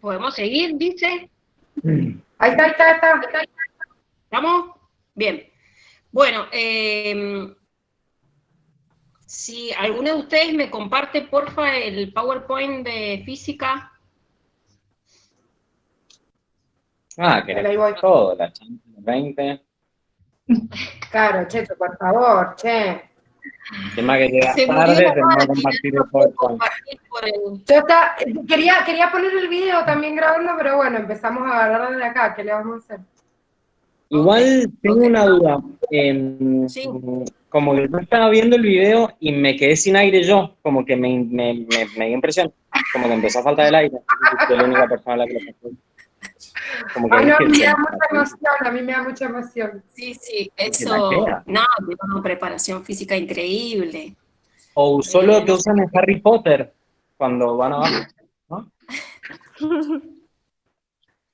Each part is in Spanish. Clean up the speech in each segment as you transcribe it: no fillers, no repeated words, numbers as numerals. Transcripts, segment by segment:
¿Podemos seguir, dice? Ahí está. ¿Estamos? Bien. Bueno, si alguno de ustedes me comparte, porfa, el PowerPoint de física. Ahí voy. Todo, la chance 20. Claro, Checho, por favor, che. Tema que llega Se murió tarde, la tenemos que máquina, compartir no el puedo PowerPoint. compartir por el... Quería poner el video también grabando, pero bueno, empezamos a agarrar de acá. ¿Qué le vamos a hacer? Igual tengo una duda. Sí. Como que yo estaba viendo el video y me quedé sin aire yo, como que me dio impresión, como que empezó a faltar el aire. Soy la única persona a la que lo pasó. Como que Ay, no, a dije, mí me da mucha emoción, a mí me da mucha emoción. Sí, eso, no, tiene una preparación física increíble. O usó lo que usan en Harry Potter cuando van abajo, ¿no?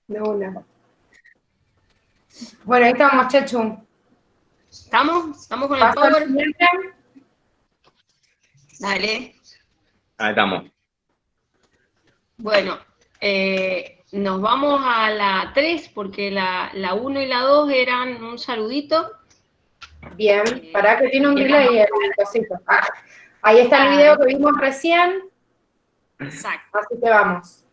De una. Bueno, ahí estamos, Chechu. ¿Estamos con el ¿Paso al Power? siguiente? Dale. Ahí estamos. Bueno, nos vamos a la 3 porque la 1 y la 2 eran un saludito. Bien, para que tiene un delay el cosito. Ahí está el video que vimos recién. Exacto. Así que vamos.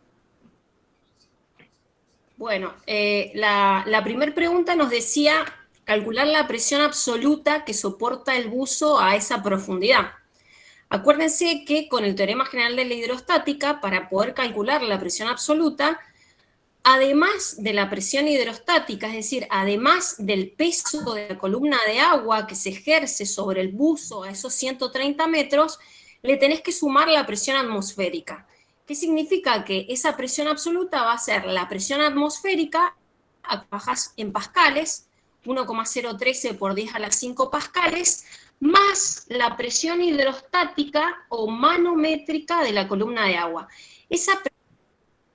Bueno, la primera pregunta nos decía calcular la presión absoluta que soporta el buzo a esa profundidad. Acuérdense que con el teorema general de la hidrostática, para poder calcular la presión absoluta, además de la presión hidrostática, es decir, además del peso de la columna de agua que se ejerce sobre el buzo a esos 130 metros, le tenés que sumar la presión atmosférica. ¿Qué significa? Que esa presión absoluta va a ser la presión atmosférica, bajas en pascales, 1,013 por 10 a la 5 pascales, más la presión hidrostática o manométrica de la columna de agua. Esa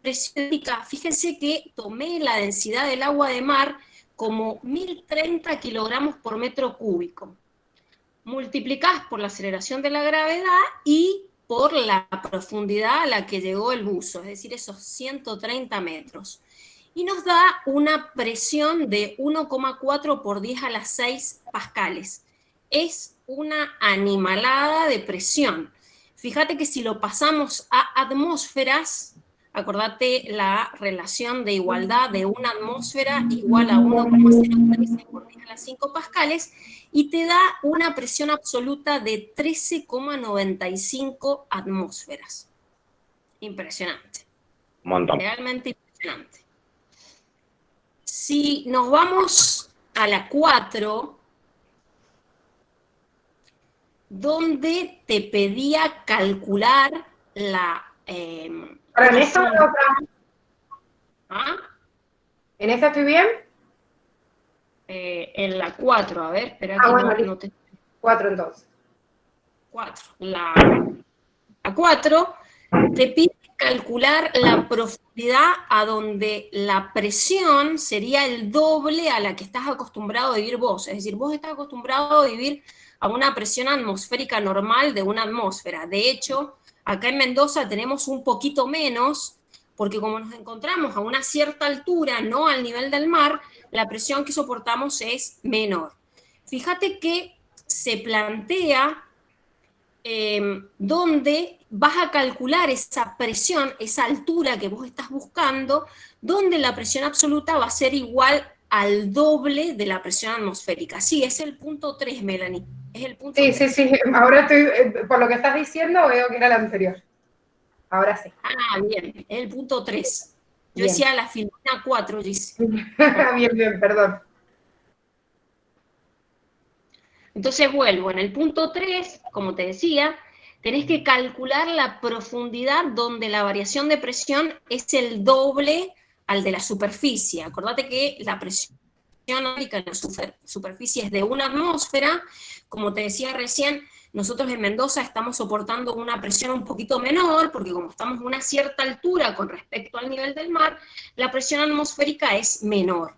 presión, fíjense que tomé la densidad del agua de mar como 1030 kilogramos por metro cúbico. Multiplicás por la aceleración de la gravedad y por la profundidad a la que llegó el buzo, es decir, esos 130 metros. Y nos da una presión de 1,4 por 10 a las 6 pascales. Es una animalada de presión. Fíjate que si lo pasamos a atmósferas, acordate la relación de igualdad de una atmósfera igual a 1,013 por 10 a las 5 pascales, y te da una presión absoluta de 13,95 atmósferas. Impresionante. Un montón. Realmente impresionante. Si nos vamos a la 4, donde te pedía calcular la... ¿En esta o otra? ¿Ah? ¿En esta estoy bien? En la 4, a ver, espera que bueno, no te... 4 entonces. 4. La 4 te pide calcular la profundidad a donde la presión sería el doble a la que estás acostumbrado a vivir vos. Es decir, vos estás acostumbrado a vivir a una presión atmosférica normal de una atmósfera. De hecho, acá en Mendoza tenemos un poquito menos, porque como nos encontramos a una cierta altura, no al nivel del mar, la presión que soportamos es menor. Fíjate que se plantea donde vas a calcular esa presión, esa altura que vos estás buscando, donde la presión absoluta va a ser igual al doble de la presión atmosférica. Sí, es el punto 3, Melanie. Es el punto 3. Sí. Ahora estoy, por lo que estás diciendo, veo que era la anterior. Ahora sí. Ah, bien, es el punto 3. Yo Bien. decía la filmina 4, Gis. Bien, perdón. Entonces vuelvo, en el punto 3, como te decía, tenés que calcular la profundidad donde la variación de presión es el doble al de la superficie. Acordate que la presión atmosférica en la superficie es de una atmósfera. Como te decía recién, nosotros en Mendoza estamos soportando una presión un poquito menor, porque como estamos a una cierta altura con respecto al nivel del mar, la presión atmosférica es menor.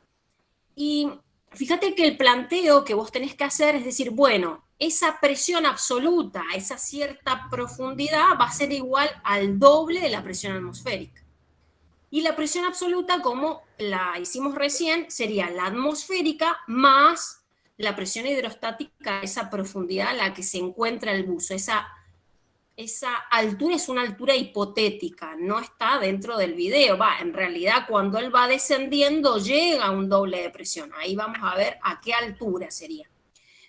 Y fíjate que el planteo que vos tenés que hacer es decir, bueno, esa presión absoluta a esa cierta profundidad va a ser igual al doble de la presión atmosférica. Y la presión absoluta, como la hicimos recién, sería la atmosférica más la presión hidrostática a esa profundidad a la que se encuentra el buzo. Esa altura es una altura hipotética, no está dentro del video. En realidad, cuando él va descendiendo, llega a un doble de presión. Ahí vamos a ver a qué altura sería.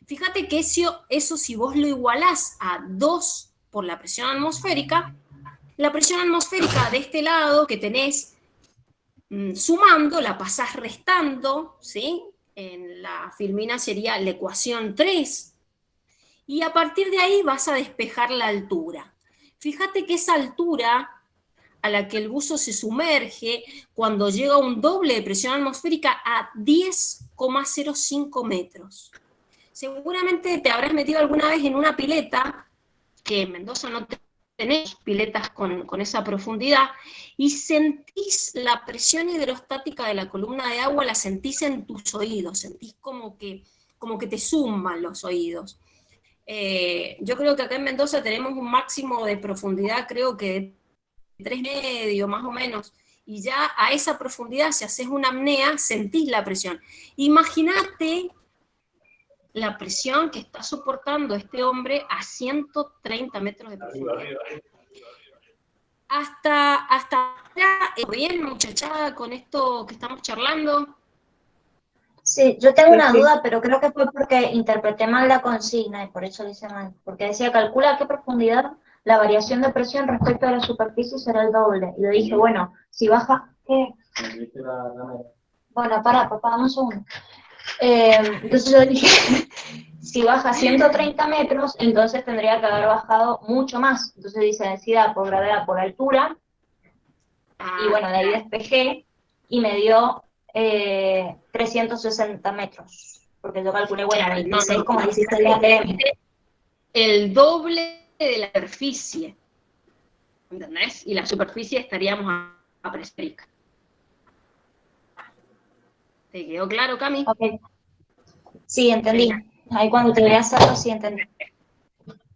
Fíjate que eso si vos lo igualás a 2 por la presión atmosférica de este lado que tenés sumando, la pasás restando, ¿sí? En la filmina sería la ecuación 3, y a partir de ahí vas a despejar la altura. Fíjate que esa altura a la que el buzo se sumerge cuando llega a un doble de presión atmosférica a 10,05 metros. Seguramente te habrás metido alguna vez en una pileta, que en Mendoza no tenés piletas con esa profundidad, y sentís la presión hidrostática de la columna de agua, la sentís en tus oídos, sentís como que te zumban los oídos. Yo creo que acá en Mendoza tenemos un máximo de profundidad, creo que de 3,5 más o menos, y ya a esa profundidad, si haces una apnea, sentís la presión. Imagínate la presión que está soportando este hombre a 130 metros de profundidad. Hasta ahora, ¿bien, muchachada, con esto que estamos charlando? Sí, yo tengo una duda, pero creo que fue porque interpreté mal la consigna y por eso lo hice mal. Porque decía, calcula a qué profundidad la variación de presión respecto a la superficie será el doble. Y yo dije, bueno, si baja... ¿Qué? Bueno, para, papá, dame un segundo. Entonces yo dije, si baja 130 metros, entonces tendría que haber bajado mucho más. Entonces dice densidad por gravedad por altura. Y bueno, de ahí despejé y me dio 360 metros. Porque yo calculé, bueno, 26,16 ATM. El doble de la superficie. ¿Entendés? Y la superficie estaríamos a presión. ¿Te quedó claro, Cami? Ok. Sí, entendí. Ahí cuando te voy a hacerlo, sí entendí.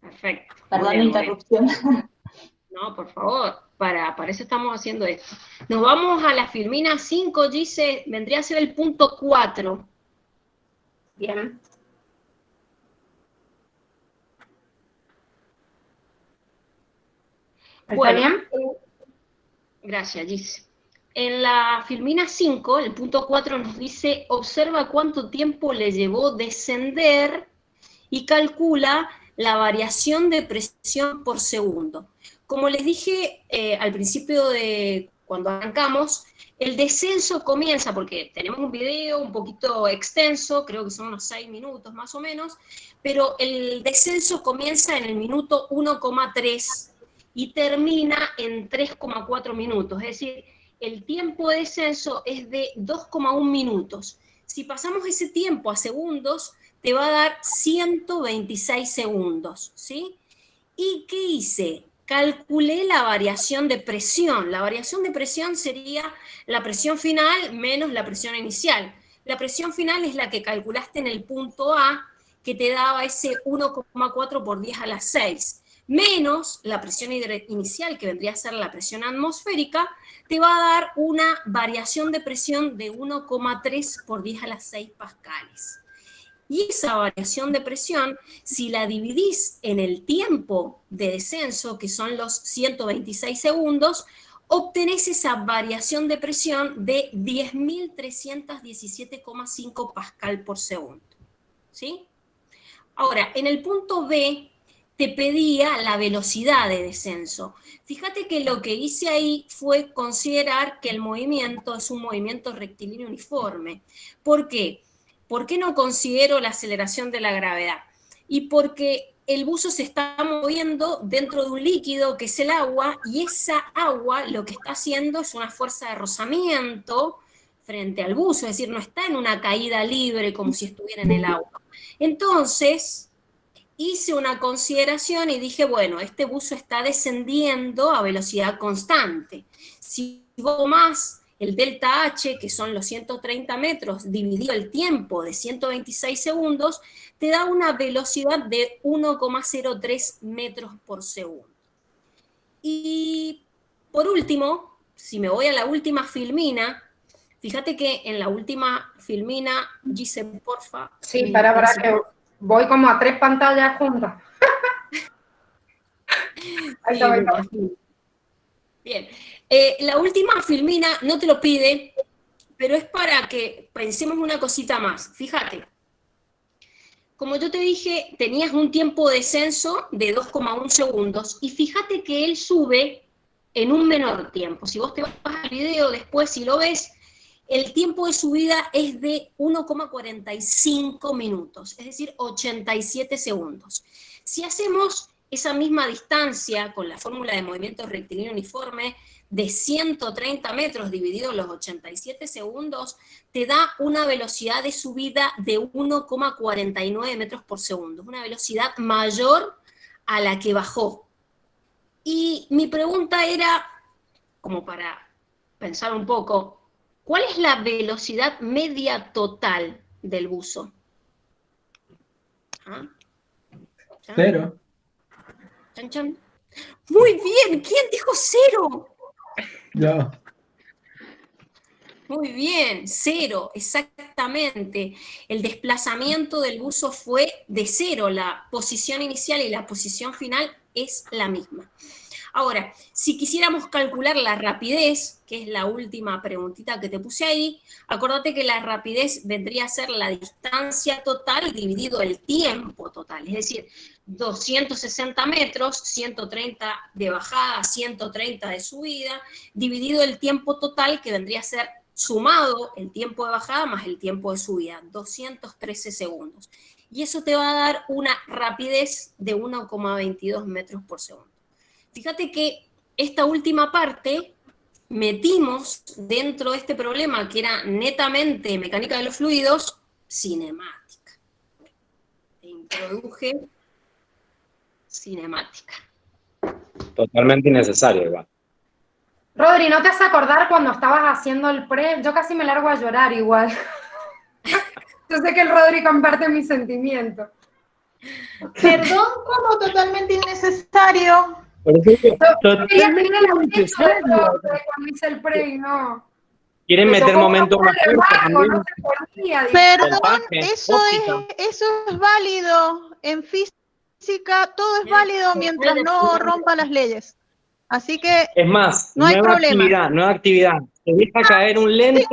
Perfecto. Perdón la interrupción. No, por favor, para eso estamos haciendo esto. Nos vamos a la filmina 5, dice, vendría a ser el punto 4. Bien. ¿Está bien? Gracias, Gis. En la filmina 5, el punto 4 nos dice, observa cuánto tiempo le llevó descender y calcula la variación de presión por segundo. Como les dije al principio de cuando arrancamos, el descenso comienza, porque tenemos un video un poquito extenso, creo que son unos 6 minutos más o menos, pero el descenso comienza en el minuto 1,3 y termina en 3,4 minutos, es decir, el tiempo de descenso es de 2,1 minutos. Si pasamos ese tiempo a segundos, te va a dar 126 segundos, ¿sí? ¿Y qué hice? Calculé la variación de presión. La variación de presión sería la presión final menos la presión inicial. La presión final es la que calculaste en el punto A, que te daba ese 1,4 por 10 a la 6, menos la presión inicial, que vendría a ser la presión atmosférica, te va a dar una variación de presión de 1,3 por 10 a las 6 pascales. Y esa variación de presión, si la dividís en el tiempo de descenso, que son los 126 segundos, obtenés esa variación de presión de 10.317,5 pascal por segundo. ¿Sí? Ahora, en el punto B, te pedía la velocidad de descenso. Fíjate que lo que hice ahí fue considerar que el movimiento es un movimiento rectilíneo uniforme. ¿Por qué? ¿Por qué no considero la aceleración de la gravedad? Y porque el buzo se está moviendo dentro de un líquido que es el agua, y esa agua lo que está haciendo es una fuerza de rozamiento frente al buzo, es decir, no está en una caída libre como si estuviera en el agua. Entonces, hice una consideración y dije, bueno, este buzo está descendiendo a velocidad constante. Si vos tomás el delta H, que son los 130 metros, dividido el tiempo de 126 segundos, te da una velocidad de 1,03 metros por segundo. Y por último, si me voy a la última filmina, fíjate que en la última filmina, Gise, porfa. Sí, para que voy como a 3 pantallas juntas. Ahí está, ahí está. Bien. La última filmina no te lo pide, pero es para que pensemos una cosita más. Fíjate. Como yo te dije, tenías un tiempo de descenso de 2,1 segundos y fíjate que él sube en un menor tiempo. Si vos te vas al video después y lo ves, el tiempo de subida es de 1,45 minutos, es decir, 87 segundos. Si hacemos esa misma distancia con la fórmula de movimiento rectilíneo uniforme de 130 metros dividido los 87 segundos, te da una velocidad de subida de 1,49 metros por segundo, una velocidad mayor a la que bajó. Y mi pregunta era, como para pensar un poco, ¿cuál es la velocidad media total del buzo? ¿Ah? ¿Ya? 0. Chan, chan. Muy bien, ¿quién dijo 0? Yo. Muy bien, 0, exactamente. El desplazamiento del buzo fue de 0, la posición inicial y la posición final es la misma. Ahora, si quisiéramos calcular la rapidez, que es la última preguntita que te puse ahí, acordate que la rapidez vendría a ser la distancia total dividido el tiempo total, es decir, 260 metros, 130 de bajada, 130 de subida, dividido el tiempo total, que vendría a ser sumado el tiempo de bajada más el tiempo de subida, 213 segundos. Y eso te va a dar una rapidez de 1,22 metros por segundo. Fíjate que esta última parte metimos dentro de este problema, que era netamente mecánica de los fluidos, cinemática. Te introduje cinemática. Totalmente innecesario, igual. Rodri, ¿no te hace acordar cuando estabas haciendo el pre? Yo casi me largo a llorar igual. Yo sé que el Rodri comparte mis sentimientos. Perdón, como totalmente innecesario. Cuando hice el pre y no. Quieren meter momentos más fuertes también. No se podía, Perdón, Voltaje, eso es válido. En física todo es válido mientras no rompa las leyes. Así que Es más, no hay nueva problema. actividad. Se deja caer un lente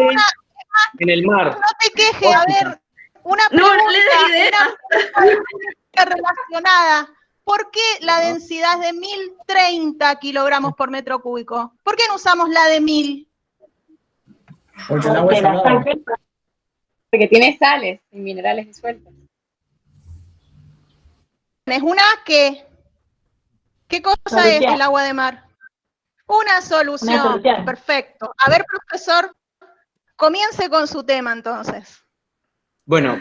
en el mar. No te quejes, a ver, una pregunta, una pregunta relacionada. ¿Por qué la densidad es de 1030 kilogramos por metro cúbico? ¿Por qué no usamos la de 1000? Porque el agua es salada. Porque tiene sales y minerales disueltos. Es una ¿qué? ¿Qué cosa es el agua de mar? Una solución. Perfecto. A ver, profesor, comience con su tema entonces. Bueno,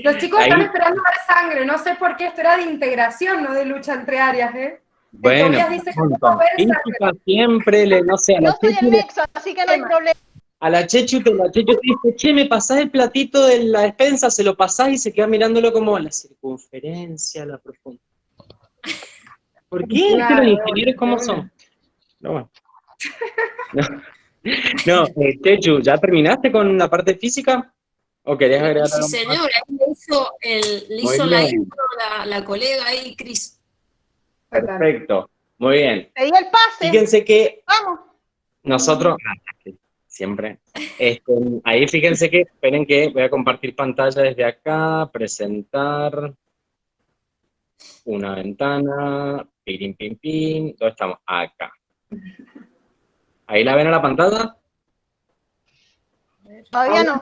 Los chicos ahí, están esperando ver sangre, no sé por qué, esto era de integración, no de lucha entre áreas, ¿eh? bueno, Tobias dice que no ver física siempre, no sé, a Yo la soy el Chechu, nexo, así que no hay problema. a la Chechu te dice, che, me pasás el platito de la despensa, se lo pasás y se queda mirándolo como la circunferencia, la profundidad. ¿Por qué? Claro, ¿Los ingenieros cómo son? No, bueno. No, Chechu, ¿ya terminaste con la parte física? ¿O querés agregar algo Sí, más? señor, ahí le hizo la intro la colega ahí, Cris. Perfecto, muy bien. Te di el pase. Fíjense que Vamos. nosotros, siempre, ahí fíjense que, esperen que voy a compartir pantalla desde acá, presentar una ventana, pirim, pim, pim, ¿dónde estamos? Acá. ¿Ahí la ven a la pantalla? Todavía no.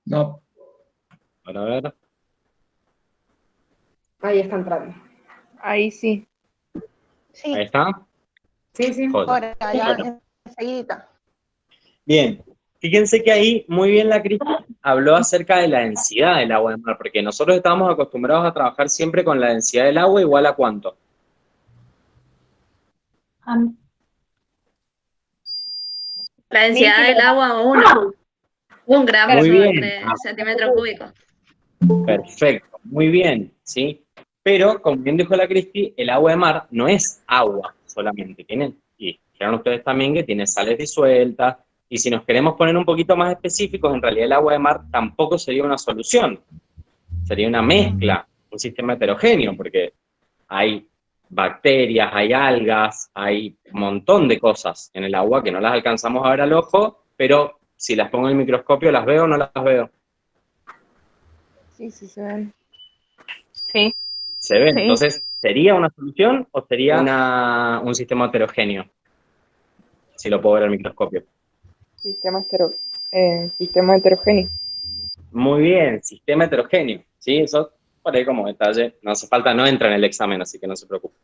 No. Para ver. Ahí está entrando. Ahí sí. Sí, ¿Ahí está? Sí, sí. Joder. ahora, ya, enseguida. Bien, fíjense que ahí muy bien la Cris habló acerca de la densidad del agua de mar, porque nosotros estábamos acostumbrados a trabajar siempre con la densidad del agua igual a ¿cuánto? La densidad del agua o 1 gramo Muy bien. sobre centímetro cúbico. Perfecto, muy bien, ¿sí? Pero, como bien dijo la Cristi, el agua de mar no es agua solamente, y dijeron ustedes también que tiene sales disueltas, y si nos queremos poner un poquito más específicos, en realidad el agua de mar tampoco sería una solución, sería una mezcla, un sistema heterogéneo, porque hay bacterias, hay algas, hay un montón de cosas en el agua que no las alcanzamos a ver al ojo, pero si las pongo en el microscopio, ¿las veo o no las veo? Sí, sí, se ven. Sí. Se ven. Sí. Entonces, ¿sería una solución o sería un sistema heterogéneo? Si lo puedo ver al microscopio. Sistema heterogéneo. Muy bien, sistema heterogéneo. ¿Sí? Eso por ahí como detalle. No hace falta, no entra en el examen, así que no se preocupe.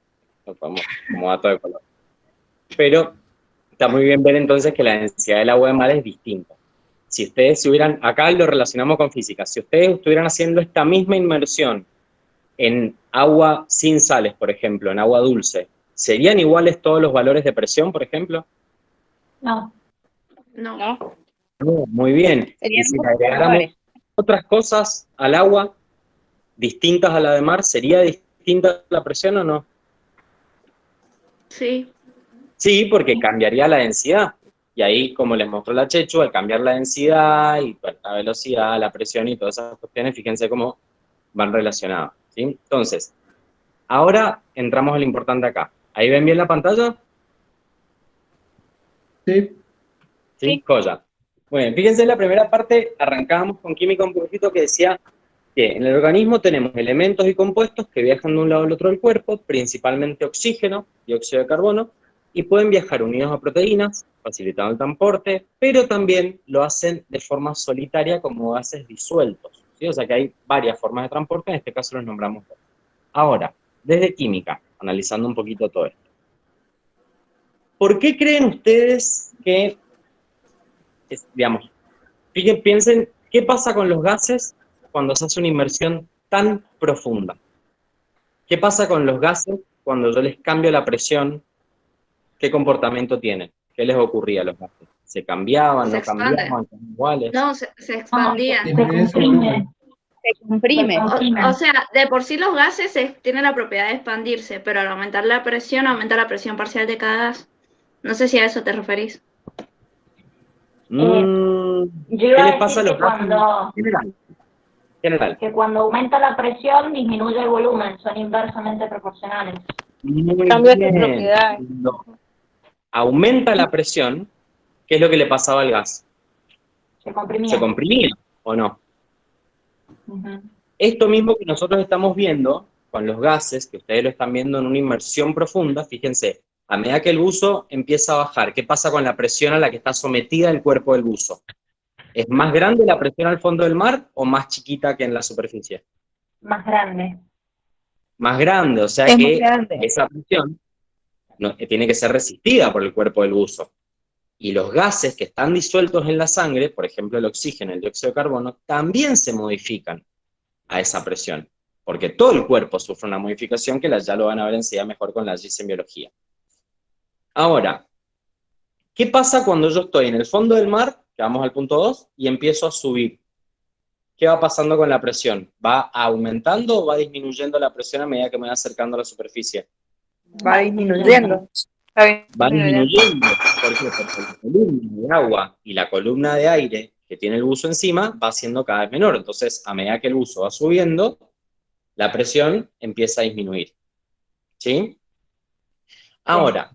Lo podemos como dato de color. Pero está muy bien ver entonces que la densidad del agua de mar es distinta. Si ustedes acá lo relacionamos con física, si ustedes estuvieran haciendo esta misma inmersión en agua sin sales, por ejemplo, en agua dulce, ¿serían iguales todos los valores de presión, por ejemplo? No. No. ¿No? No, muy bien. Serían Y si le mucho agregáramos menores. otras cosas al agua, distintas a la de mar, ¿sería distinta la presión o no? Sí. Sí, porque cambiaría la densidad. Y ahí, como les mostró la Chechu, al cambiar la densidad y la velocidad, la presión y todas esas cuestiones, fíjense cómo van relacionadas, ¿sí? Entonces, ahora entramos a lo importante acá. ¿Ahí ven bien la pantalla? Sí. ¿Sí? Joya. Muy bien, fíjense en la primera parte, arrancábamos con química un poquito que decía que en el organismo tenemos elementos y compuestos que viajan de un lado al otro del cuerpo, principalmente oxígeno, dióxido de carbono, y pueden viajar unidos a proteínas, facilitando el transporte, pero también lo hacen de forma solitaria como gases disueltos, ¿sí? O sea que hay varias formas de transporte, en este caso los nombramos dos. Ahora, desde química, analizando un poquito todo esto. ¿Por qué creen ustedes que, digamos, piensen, ¿qué pasa con los gases cuando se hace una inmersión tan profunda? ¿Qué pasa con los gases cuando yo les cambio la presión? ¿Qué comportamiento tienen? ¿Qué les ocurría a los gases? ¿Se cambiaban, Se no expande. cambiaban, eran iguales? No, se expandía. Se comprime. Se comprime. O sea, de por sí los gases tienen la propiedad de expandirse, pero al aumentar la presión, aumenta la presión parcial de cada gas. No sé si a eso te referís. Yo ¿Qué iba les a pasa a decir los gases? General. que cuando aumenta la presión disminuye el volumen, son inversamente proporcionales. Muy Cambia bien. sus propiedades. Cuando aumenta la presión, ¿qué es lo que le pasaba al gas? Se comprimía. ¿Se comprimía o no? Ujú. Esto mismo que nosotros estamos viendo con los gases, que ustedes lo están viendo en una inmersión profunda, fíjense, a medida que el buzo empieza a bajar, ¿qué pasa con la presión a la que está sometida el cuerpo del buzo? ¿Es más grande la presión al fondo del mar o más chiquita que en la superficie? Más grande. Más grande, o sea Es que más grande. esa presión tiene que ser resistida por el cuerpo del buzo. Y los gases que están disueltos en la sangre, por ejemplo el oxígeno, el dióxido de carbono, también se modifican a esa presión, porque todo el cuerpo sufre una modificación que ya lo van a ver enseguida mejor con la GIS en biología. Ahora, ¿qué pasa cuando yo estoy en el fondo del mar, que vamos al punto 2, y empiezo a subir? ¿Qué va pasando con la presión? ¿Va aumentando o va disminuyendo la presión a medida que me voy acercando a la superficie? Va disminuyendo. Va disminuyendo. ¿Por qué? Porque la columna de agua y la columna de aire que tiene el buzo encima va siendo cada vez menor. Entonces, a medida que el buzo va subiendo, la presión empieza a disminuir. ¿Sí? Ahora,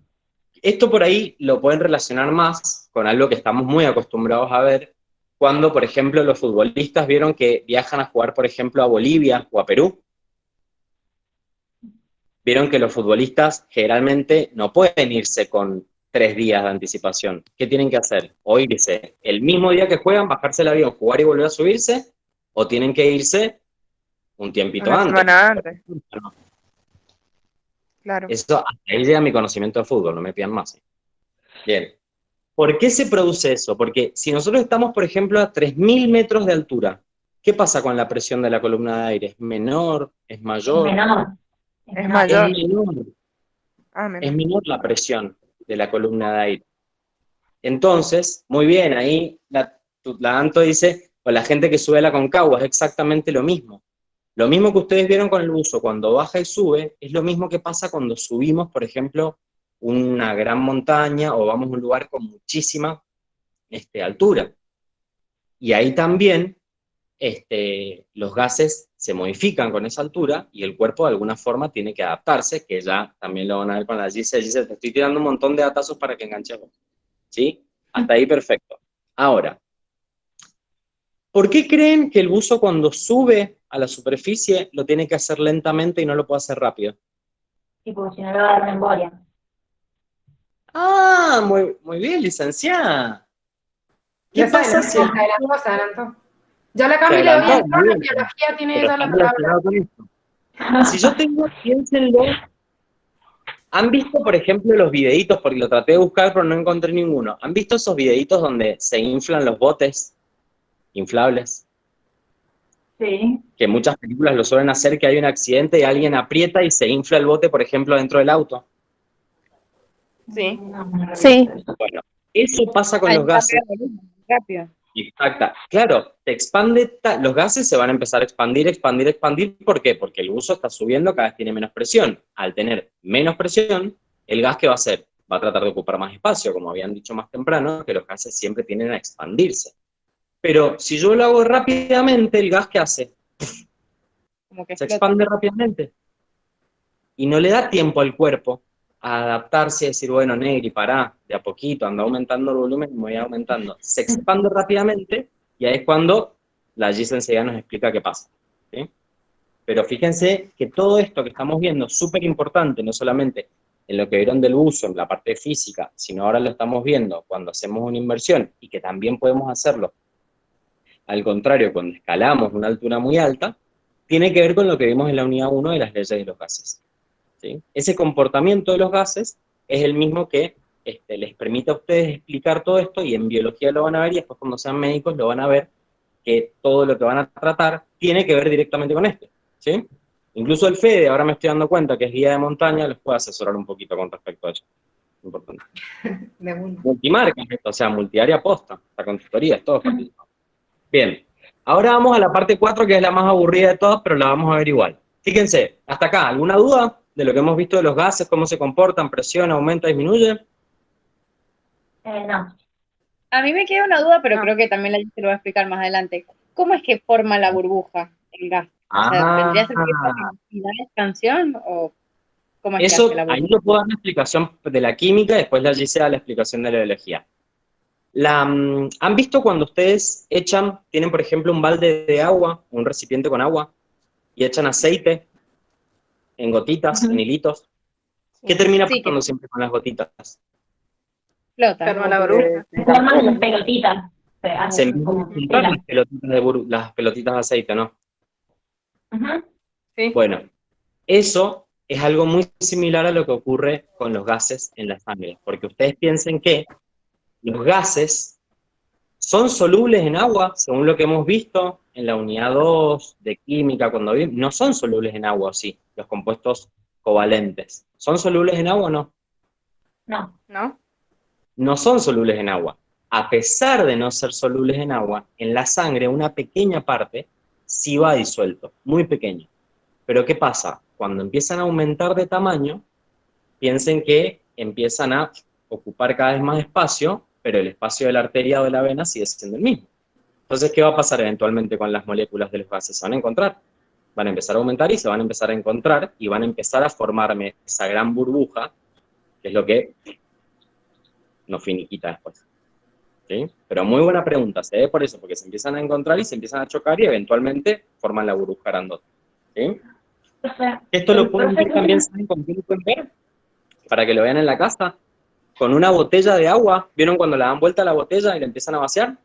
esto por ahí lo pueden relacionar más con algo que estamos muy acostumbrados a ver cuando, por ejemplo, los futbolistas vieron que viajan a jugar, por ejemplo, a Bolivia o a Perú. Vieron que los futbolistas generalmente no pueden irse con 3 días de anticipación. ¿Qué tienen que hacer? O irse el mismo día que juegan, bajarse el avión, jugar y volver a subirse, o tienen que irse un tiempito Una antes. semana antes. Claro. Eso, hasta ahí llega mi conocimiento de fútbol, no me pidan más. Bien. ¿Por qué se produce eso? Porque si nosotros estamos, por ejemplo, a 3.000 metros de altura, ¿qué pasa con la presión de la columna de aire? ¿Es menor? ¿Es mayor? Menor. Es mayor. Es menor. Ah, Es menor la presión de la columna de aire. Entonces, muy bien, ahí la Anto dice, o la gente que sube a la Concagua, es exactamente lo mismo. Lo mismo que ustedes vieron con el buzo, cuando baja y sube, es lo mismo que pasa cuando subimos, por ejemplo, una gran montaña o vamos a un lugar con muchísima altura. Y ahí también los gases se modifican con esa altura y el cuerpo de alguna forma tiene que adaptarse, que ya también lo van a ver con la Giselle. Giselle, te estoy tirando un montón de datazos para que enganchemos. ¿Sí? Hasta ahí perfecto. Ahora, ¿por qué creen que el buzo cuando sube a la superficie lo tiene que hacer lentamente y no lo puede hacer rápido? Y porque si no le va a dar una embolia. Ah, muy bien, licenciada. ¿Qué Ya pasa si el se adelantó. Ya la Cami se le doy adelantó? el Muy tono, bien. en biología tiene Pero ella la está palabra. relacionado con esto. Si yo tengo, piénsenlo, ¿han visto, por ejemplo, los videitos? Porque lo traté de buscar, pero no encontré ninguno. ¿Han visto esos videitos donde se inflan los botes inflables? Sí. Que muchas películas lo suelen hacer, que hay un accidente y alguien aprieta y se infla el bote, por ejemplo, dentro del auto. Sí. Sí. Bueno, eso pasa con Ahí los gases. rápido. Exacto. Claro, te expande, los gases se van a empezar a expandir, expandir, expandir. ¿Por qué? Porque el buzo está subiendo, cada vez tiene menos presión. Al tener menos presión, el gas ¿qué va a hacer? Va a tratar de ocupar más espacio, como habían dicho más temprano, que los gases siempre tienden a expandirse. Pero si yo lo hago rápidamente, ¿el gas qué hace? Como que Se flota. expande rápidamente. Y no le da tiempo al cuerpo a adaptarse y decir, bueno, Negri, pará, de a poquito, anda aumentando el volumen y me voy aumentando. Se expande rápidamente y ahí es cuando la Giselle enseguida nos explica qué pasa. ¿Sí? Pero fíjense que todo esto que estamos viendo es súper importante, no solamente en lo que vieron del buzo, en la parte física, sino ahora lo estamos viendo cuando hacemos una inversión y que también podemos hacerlo, al contrario, cuando escalamos una altura muy alta, tiene que ver con lo que vimos en la unidad 1 de las leyes de los gases. ¿Sí? Ese comportamiento de los gases es el mismo que les permite a ustedes explicar todo esto, y en biología lo van a ver, y después cuando sean médicos lo van a ver, que todo lo que van a tratar tiene que ver directamente con esto. ¿Sí? Incluso el Fede, ahora me estoy dando cuenta que es guía de montaña, les puede asesorar un poquito con respecto a eso. Importante. Multimarca, o sea, multiárea posta, la consultoría, es todo fácil. Bien, ahora vamos a la parte 4, que es la más aburrida de todas, pero la vamos a ver igual. Fíjense, hasta acá, ¿alguna duda de lo que hemos visto de los gases, cómo se comportan, presión, aumenta, disminuye? No. A mí me queda una duda, pero creo que también la gente lo va a explicar más adelante. ¿Cómo es que forma la burbuja, el gas? O sea, ¿vendría a ser velocidad de expansión o cómo es que Eso, hace la ahí burbuja? yo puedo dar una explicación de la química, después la Giselle da la explicación de la biología. ¿Han visto cuando ustedes tienen por ejemplo un balde de agua, un recipiente con agua, y echan aceite en gotitas, en hilitos? ¿Qué termina pasando siempre con las gotitas? Flota. Forma la burbuja. Se forman pelotitas. Se empiezan a juntar las pelotitas de aceite, ¿no? Sí. Bueno, eso es algo muy similar a lo que ocurre con los gases en la sangre, porque ustedes piensen que los gases son solubles en agua, según lo que hemos visto en la unidad 2 de química, cuando vimos, no son solubles en agua, sí, los compuestos covalentes. ¿Son solubles en agua o no? No. ¿No? No son solubles en agua. A pesar de no ser solubles en agua, en la sangre una pequeña parte sí va disuelto, muy pequeño. Pero ¿qué pasa? Cuando empiezan a aumentar de tamaño, piensen que empiezan a ocupar cada vez más espacio, pero el espacio de la arteria o de la vena sigue siendo el mismo. Entonces, ¿qué va a pasar eventualmente con las moléculas de los gases? Se van a encontrar, van a empezar a aumentar y se van a empezar a encontrar y van a empezar a formarme esa gran burbuja, que es lo que nos finiquita después. ¿Sí? Pero muy buena pregunta, se ve por eso, porque se empiezan a encontrar y se empiezan a chocar y eventualmente forman la burbuja grandota. ¿Sí? Esto lo pueden ver también, ¿saben con qué lo pueden ver? Para que lo vean en la casa. Con una botella de agua, ¿vieron cuando le dan vuelta a la botella y la empiezan a vaciar?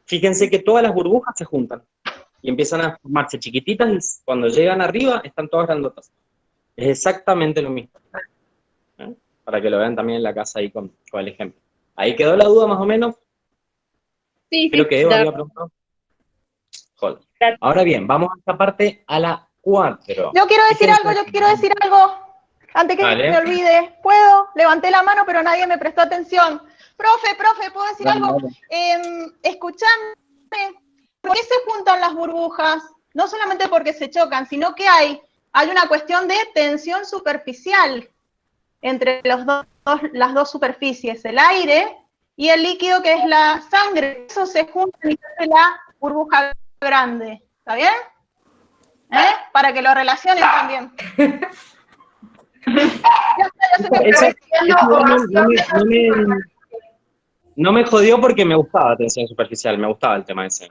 Fíjense que todas las burbujas se juntan y empiezan a formarse chiquititas y cuando llegan arriba están todas grandotas. Es exactamente lo mismo. ¿Eh? Para que lo vean también en la casa ahí con el ejemplo. ¿Ahí quedó la duda más o menos? Sí, Creo que Eva había preguntado. Joder. Ahora bien, vamos a esta parte, a la 4. Yo quiero decir algo, Antes que Dale. me olvide, ¿puedo? Levanté la mano, pero nadie me prestó atención. Profe, ¿puedo decir algo? Escuchame, ¿por qué se juntan las burbujas? No solamente porque se chocan, sino que hay una cuestión de tensión superficial entre las dos superficies, el aire y el líquido que es la sangre. Eso se junta y se hace la burbuja grande. ¿Está bien? Para que lo relacionen también. No me jodió porque me gustaba tensión superficial, me gustaba el tema ese.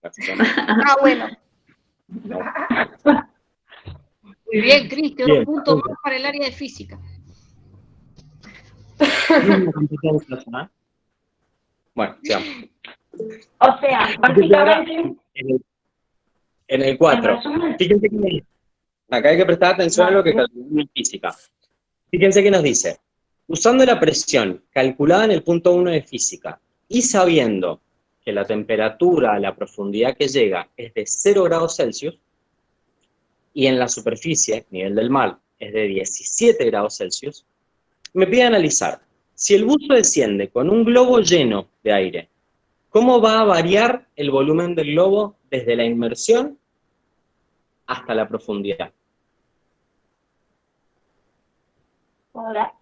Ah, bueno. Muy bien, Cris, quedó un punto más para el área de física. Bueno, sigamos. O sea, básicamente... En el 4. Fíjense que acá hay que prestar atención a lo que calculamos en física. Fíjense que nos dice, usando la presión calculada en el punto 1 de física y sabiendo que la temperatura a la profundidad que llega es de 0 grados Celsius y en la superficie, nivel del mar, es de 17 grados Celsius, me pide analizar, si el buzo desciende con un globo lleno de aire, ¿cómo va a variar el volumen del globo desde la inmersión hasta la profundidad? Hola.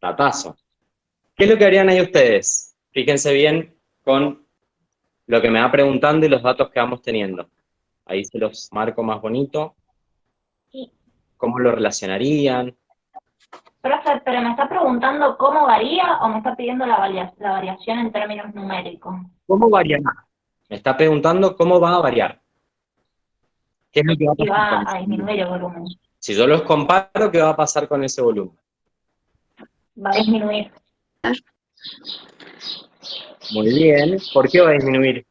Datazo. ¿Qué es lo que harían ahí ustedes? Fíjense bien con lo que me va preguntando y los datos que vamos teniendo. Ahí se los marco más bonito. Sí. ¿Cómo lo relacionarían? Profe, pero ¿me está preguntando cómo varía o me está pidiendo la variación en términos numéricos? ¿Cómo variará? Me está preguntando cómo va a variar. ¿Qué es lo que va a pasar? Y va a disminuir el volumen. Si yo los comparo, ¿qué va a pasar con ese volumen? Va a disminuir. Muy bien. ¿Por qué va a disminuir?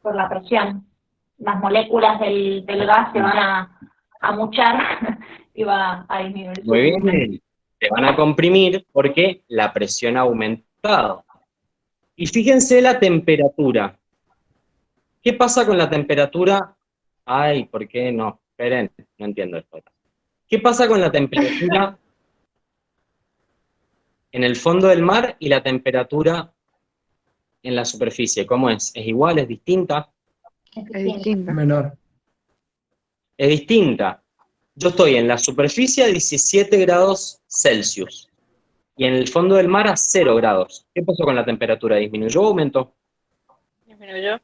Por la presión. Las moléculas del gas se van a muchar y va a disminuir su Muy volumen. bien. Se van a comprimir porque la presión ha aumentado. Y fíjense la temperatura. ¿Qué pasa con la temperatura? Ay, ¿por qué no? Esperen, no entiendo esto. ¿Qué pasa con la temperatura en el fondo del mar y la temperatura en la superficie? ¿Cómo es? ¿Es igual? ¿Es distinta? Es distinto. Menor. Es distinta. Yo estoy en la superficie a 17 grados Celsius y en el fondo del mar a 0 grados. ¿Qué pasó con la temperatura? ¿Disminuyó o aumentó? Disminuyó.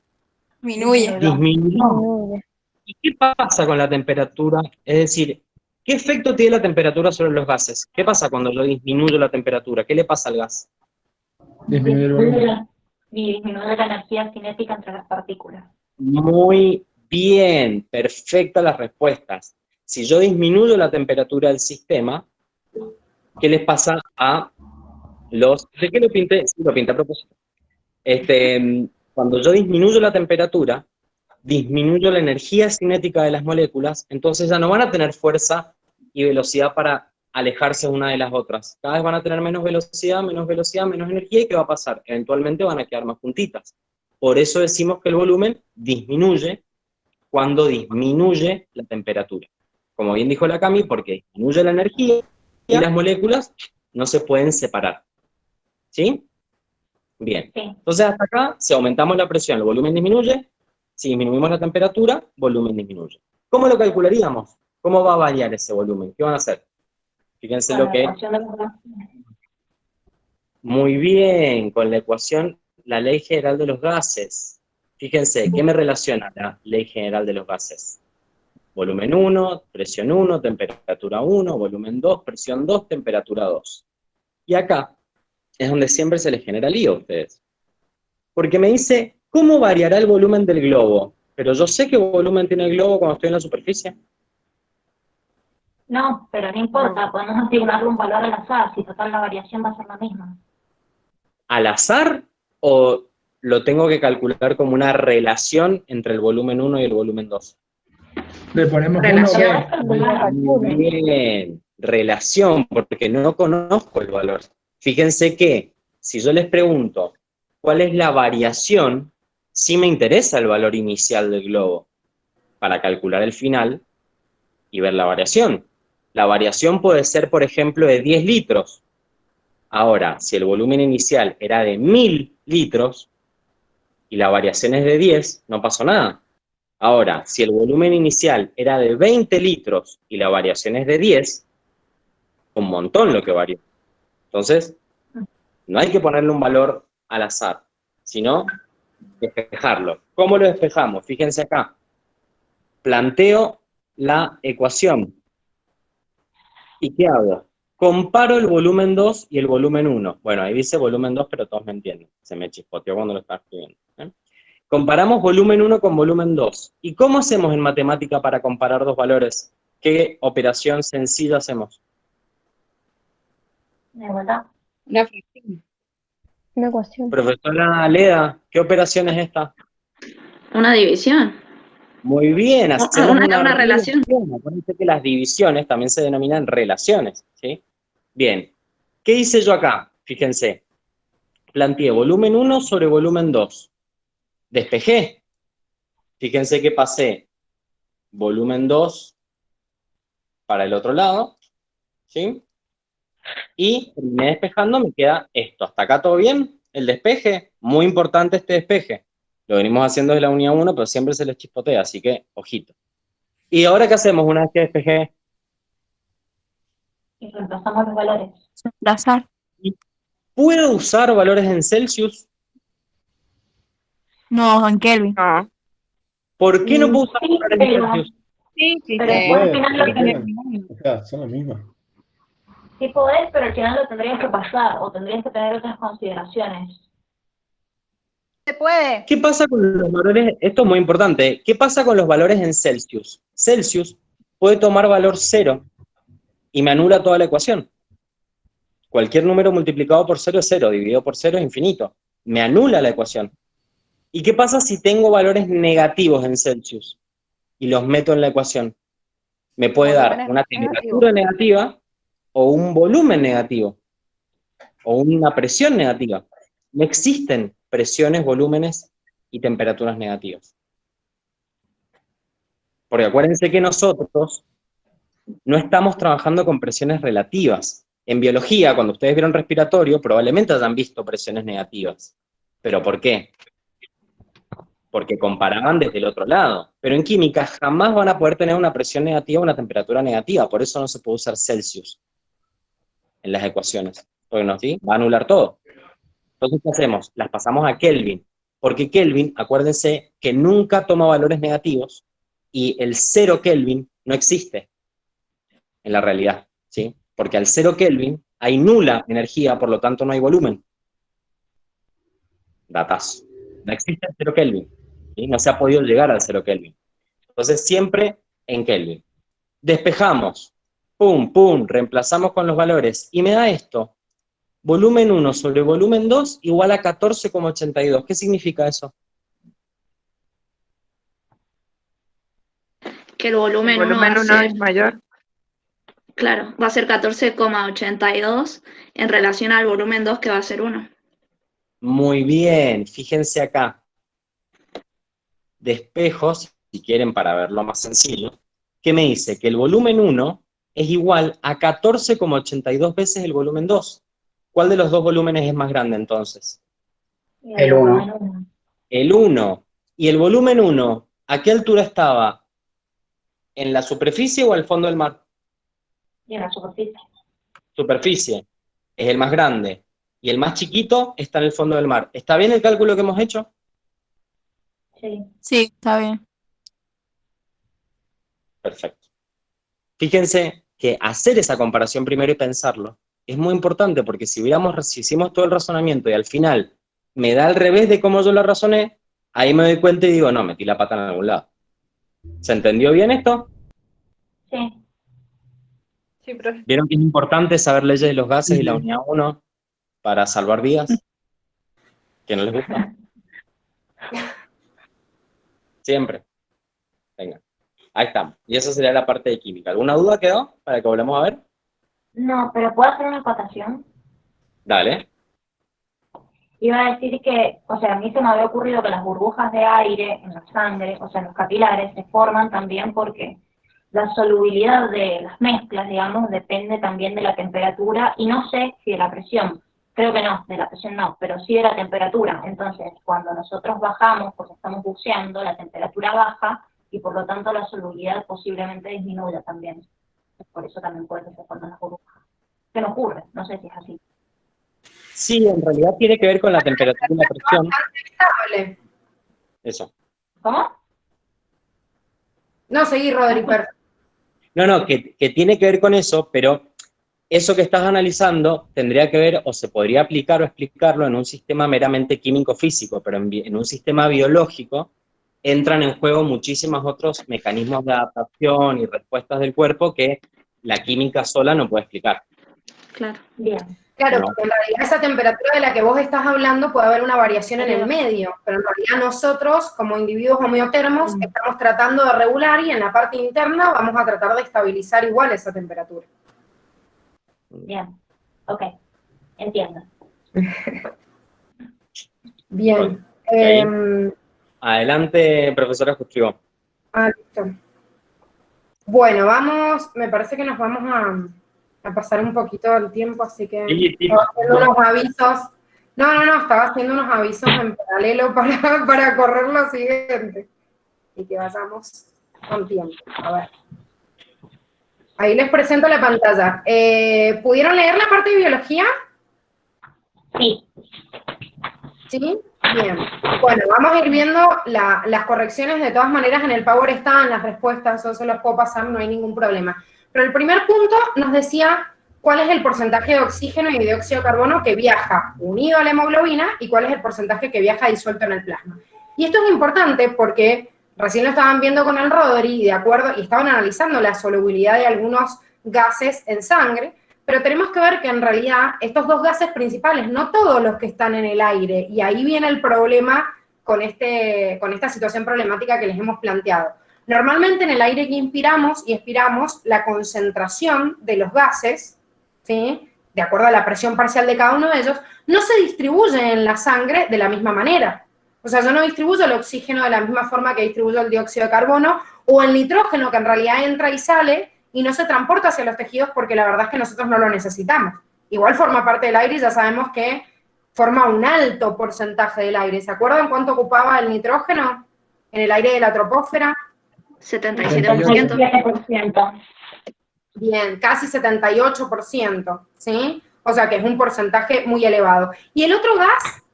Disminuyó. ¿Y qué pasa con la temperatura? Es decir, ¿qué efecto tiene la temperatura sobre los gases? ¿Qué pasa cuando yo disminuyo la temperatura? ¿Qué le pasa al gas? Disminuir el volumen. Y disminuye la energía cinética entre las partículas. Muy bien, perfectas las respuestas. Si yo disminuyo la temperatura del sistema, ¿qué les pasa a los... ¿De qué lo pinté? Sí, lo pinté a propósito. Cuando yo disminuyo la temperatura, disminuyo la energía cinética de las moléculas, entonces ya no van a tener fuerza y velocidad para alejarse una de las otras. Cada vez van a tener menos velocidad, menos energía, ¿y qué va a pasar? Eventualmente van a quedar más juntitas. Por eso decimos que el volumen disminuye cuando disminuye la temperatura. Como bien dijo la Cami, porque disminuye la energía y las moléculas no se pueden separar. ¿Sí? Bien. Sí. Entonces hasta acá, si aumentamos la presión, el volumen disminuye. Si disminuimos la temperatura, volumen disminuye. ¿Cómo lo calcularíamos? ¿Cómo va a variar ese volumen? ¿Qué van a hacer? Fíjense lo que... Muy bien, con la ecuación, la ley general de los gases. Fíjense, ¿qué me relaciona la ley general de los gases? Volumen 1, presión 1, temperatura 1, volumen 2, presión 2, temperatura 2. Y acá es donde siempre se les genera lío a ustedes. Porque me dice, ¿cómo variará el volumen del globo? Pero yo sé qué volumen tiene el globo cuando estoy en la superficie. No, pero no importa, podemos asignarle un valor al azar, si total la variación va a ser la misma. ¿Al azar o lo tengo que calcular como una relación entre el volumen 1 y el volumen 2? Le ponemos Relación. 1B. Bien, relación, porque no conozco el valor. Fíjense que si yo les pregunto cuál es la variación, sí me interesa el valor inicial del globo para calcular el final, y ver la variación. La variación puede ser, por ejemplo, de 10 litros. Ahora, si el volumen inicial era de 1000 litros y la variación es de 10, no pasó nada. Ahora, si el volumen inicial era de 20 litros y la variación es de 10, un montón lo que varió. Entonces, no hay que ponerle un valor al azar, sino despejarlo. ¿Cómo lo despejamos? Fíjense acá. Planteo la ecuación. ¿Y qué hago? Comparo el volumen 2 y el volumen 1. Bueno, ahí dice volumen 2, pero todos me entienden. Se me chispoteó cuando lo estaba escribiendo. Comparamos volumen 1 con volumen 2. ¿Y cómo hacemos en matemática para comparar dos valores? ¿Qué operación sencilla hacemos? Una fracción. Una ecuación. Profesora Leda, ¿qué operación es esta? Una división. Muy bien, hacemos Una relación. Acuérdense que las divisiones también se denominan relaciones, ¿sí? Bien, ¿qué hice yo acá? Fíjense, planteé volumen 1 sobre volumen 2. Despejé. Fíjense que pasé volumen 2 para el otro lado, ¿sí? Y terminé despejando, me queda esto. ¿Hasta acá todo bien? El despeje, muy importante este despeje. Lo venimos haciendo desde la unidad 1, pero siempre se les chispotea, así que, ojito. ¿Y ahora qué hacemos una vez que despejé? Y reemplazamos los valores. Reemplazar. ¿Puedo usar valores en Celsius? No, en Kelvin. No. ¿Por qué no puedo usar valores en Celsius? Sí, sí, Pero después al final lo O sea, son las mismas. sí podés, pero al final lo tendrías que pasar o tendrías que tener otras consideraciones. Se puede. ¿Qué pasa con los valores? Esto es muy importante. ¿Qué pasa con los valores en Celsius? Celsius puede tomar valor 0 y me anula toda la ecuación. Cualquier número multiplicado por 0 es 0, dividido por 0 es infinito. Me anula la ecuación. ¿Y qué pasa si tengo valores negativos en Celsius y los meto en la ecuación? Me puede dar una temperatura negativa o un volumen negativo o una presión negativa. No existen presiones, volúmenes y temperaturas negativas. Porque acuérdense que nosotros no estamos trabajando con presiones relativas. En biología, cuando ustedes vieron respiratorio, probablemente hayan visto presiones negativas. ¿Pero por qué? Porque comparaban desde el otro lado. Pero en química jamás van a poder tener una presión negativa o una temperatura negativa. Por eso no se puede usar Celsius en las ecuaciones. Porque no, ¿sí? Va a anular todo. Entonces, ¿qué hacemos? Las pasamos a Kelvin. Porque Kelvin, acuérdense que nunca toma valores negativos y el 0 Kelvin no existe en la realidad, ¿sí? Porque al 0 Kelvin hay nula energía, por lo tanto no hay volumen. Datazo. No existe el 0 Kelvin, ¿sí? No se ha podido llegar al 0 Kelvin. Entonces siempre en Kelvin. Despejamos, pum, pum, reemplazamos con los valores, y me da esto, volumen 1 sobre volumen 2 igual a 14,82. ¿Qué significa eso? Que el volumen 1 es mayor. Claro, va a ser 14,82 en relación al volumen 2 que va a ser 1. Muy bien, fíjense acá. Despejos, si quieren para verlo más sencillo, ¿qué me dice? Que el volumen 1 es igual a 14,82 veces el volumen 2. ¿Cuál de los dos volúmenes es más grande entonces? El 1. El 1. ¿Y el volumen 1, a qué altura estaba? ¿En la superficie o al fondo del mar? Y en la superficie. Superficie. Es el más grande. Y el más chiquito está en el fondo del mar. ¿Está bien el cálculo que hemos hecho? Sí. Sí, está bien. Perfecto. Fíjense que hacer esa comparación primero y pensarlo es muy importante, porque si hicimos todo el razonamiento y al final me da al revés de cómo yo lo razoné, ahí me doy cuenta y digo, no, metí la pata en algún lado. ¿Se entendió bien esto? Sí. Sí, profe. ¿Vieron que es importante saber leyes de los gases y la unidad 1 para salvar vidas? ¿Que no les gusta? Siempre. Venga. Ahí estamos. Y esa sería la parte de química. ¿Alguna duda quedó para que volvamos a ver? No, pero ¿puedo hacer una acotación? Dale. Iba a decir que, o sea, a mí se me había ocurrido que las burbujas de aire en la sangre, o sea, en los capilares, se forman también porque la solubilidad de las mezclas, digamos, depende también de la temperatura, y no sé si de la presión. Creo que no, de la presión no, pero sí de la temperatura. Entonces, cuando nosotros bajamos, porque estamos buceando, la temperatura baja, y por lo tanto la solubilidad posiblemente disminuya también. Por eso también puede ser cuando las burbujas. ¿Qué nos ocurre? No sé si es así. Sí, en realidad tiene que ver con la temperatura y la presión. Estable. Eso. ¿Cómo? No, seguí, Rodri, perfecto. No, que tiene que ver con eso, pero eso que estás analizando tendría que ver, o se podría aplicar o explicarlo en un sistema meramente químico-físico, pero en un sistema biológico entran en juego muchísimos otros mecanismos de adaptación y respuestas del cuerpo que la química sola no puede explicar. Claro. Bien. Claro, No. porque en realidad esa temperatura de la que vos estás hablando puede haber una variación en el medio, pero en realidad nosotros, como individuos homeotermos, estamos tratando de regular y en la parte interna vamos a tratar de estabilizar igual esa temperatura. Bien. Ok. Entiendo. Bien. Adelante, profesora Justrió. Listo. Bueno, vamos, me parece que nos vamos a pasar un poquito el tiempo, así que Sí. estaba haciendo unos avisos. No, estaba haciendo unos avisos en paralelo para correr lo siguiente. Y que vayamos con tiempo. A ver. Ahí les presento la pantalla. ¿Pudieron leer la parte de biología? Sí. ¿Sí? Bien. Bueno, vamos a ir viendo las correcciones. De todas maneras, en el Power están las respuestas, eso se los puedo pasar, no hay ningún problema. Pero el primer punto nos decía cuál es el porcentaje de oxígeno y dióxido de carbono que viaja unido a la hemoglobina y cuál es el porcentaje que viaja disuelto en el plasma. Y esto es importante porque recién lo estaban viendo con el Rodri, de acuerdo, y estaban analizando la solubilidad de algunos gases en sangre, pero tenemos que ver que en realidad estos dos gases principales, no todos los que están en el aire, y ahí viene el problema con esta situación problemática que les hemos planteado. Normalmente en el aire que inspiramos y expiramos, la concentración de los gases, ¿sí?, de acuerdo a la presión parcial de cada uno de ellos, no se distribuye en la sangre de la misma manera. O sea, yo no distribuyo el oxígeno de la misma forma que distribuyo el dióxido de carbono, o el nitrógeno, que en realidad entra y sale, y no se transporta hacia los tejidos porque la verdad es que nosotros no lo necesitamos. Igual forma parte del aire y ya sabemos que forma un alto porcentaje del aire. ¿Se acuerdan cuánto ocupaba el nitrógeno en el aire de la troposfera? 77%. Bien, casi 78%, ¿sí? O sea que es un porcentaje muy elevado. ¿Y el otro gas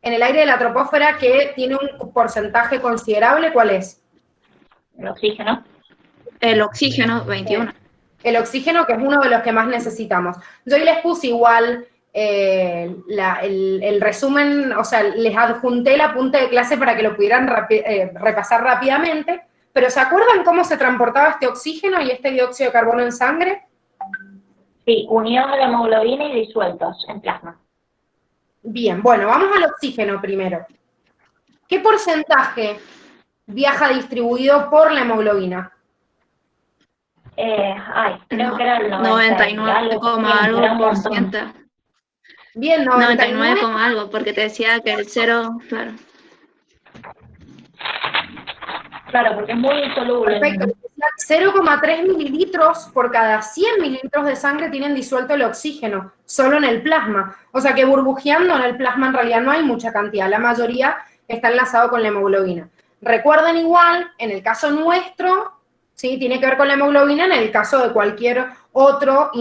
en el aire de la troposfera que tiene un porcentaje considerable, cuál es? El oxígeno. El oxígeno, 21. El oxígeno, que es uno de los que más necesitamos. Yo ahí les puse igual el resumen, o sea, les adjunté el apunte de clase para que lo pudieran repasar rápidamente, pero ¿se acuerdan cómo se transportaba este oxígeno y este dióxido de carbono en sangre? Sí, unidos a la hemoglobina y disueltos en plasma. Bien, bueno, vamos al oxígeno primero. ¿Qué porcentaje viaja distribuido por la hemoglobina? Creo que era el 99,algo%. Bien, 99, algo, porque te decía que el 0, claro. Claro, porque es muy insoluble. Perfecto. 0,3 mililitros por cada 100 mililitros de sangre tienen disuelto el oxígeno, solo en el plasma. O sea que burbujeando en el plasma en realidad no hay mucha cantidad, la mayoría está enlazado con la hemoglobina. Recuerden igual, en el caso nuestro, ¿sí?, tiene que ver con la hemoglobina, en el caso de cualquier otro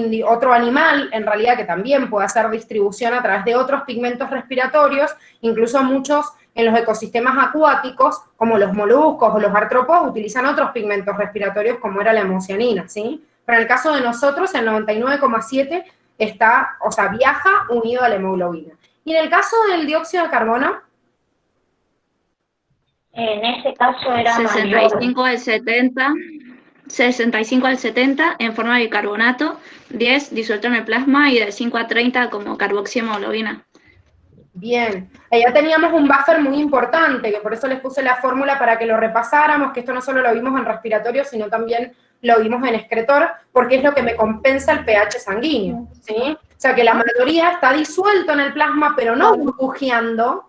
animal, en realidad que también puede hacer distribución a través de otros pigmentos respiratorios, incluso muchos en los ecosistemas acuáticos, como los moluscos o los artrópodos, utilizan otros pigmentos respiratorios como era la hemocianina, ¿sí? Pero en el caso de nosotros, el 99,7 está, o sea, viaja unido a la hemoglobina. Y en el caso del dióxido de carbono, en ese caso era 65 al 70, 65 al 70 en forma de bicarbonato, 10 disuelto en el plasma y de 5 a 30 como carboxihemoglobina. Bien, ya teníamos un buffer muy importante, que por eso les puse la fórmula para que lo repasáramos, que esto no solo lo vimos en respiratorio, sino también lo vimos en excretor, porque es lo que me compensa el pH sanguíneo, ¿sí? O sea que la mayoría está disuelto en el plasma, pero no burbujeando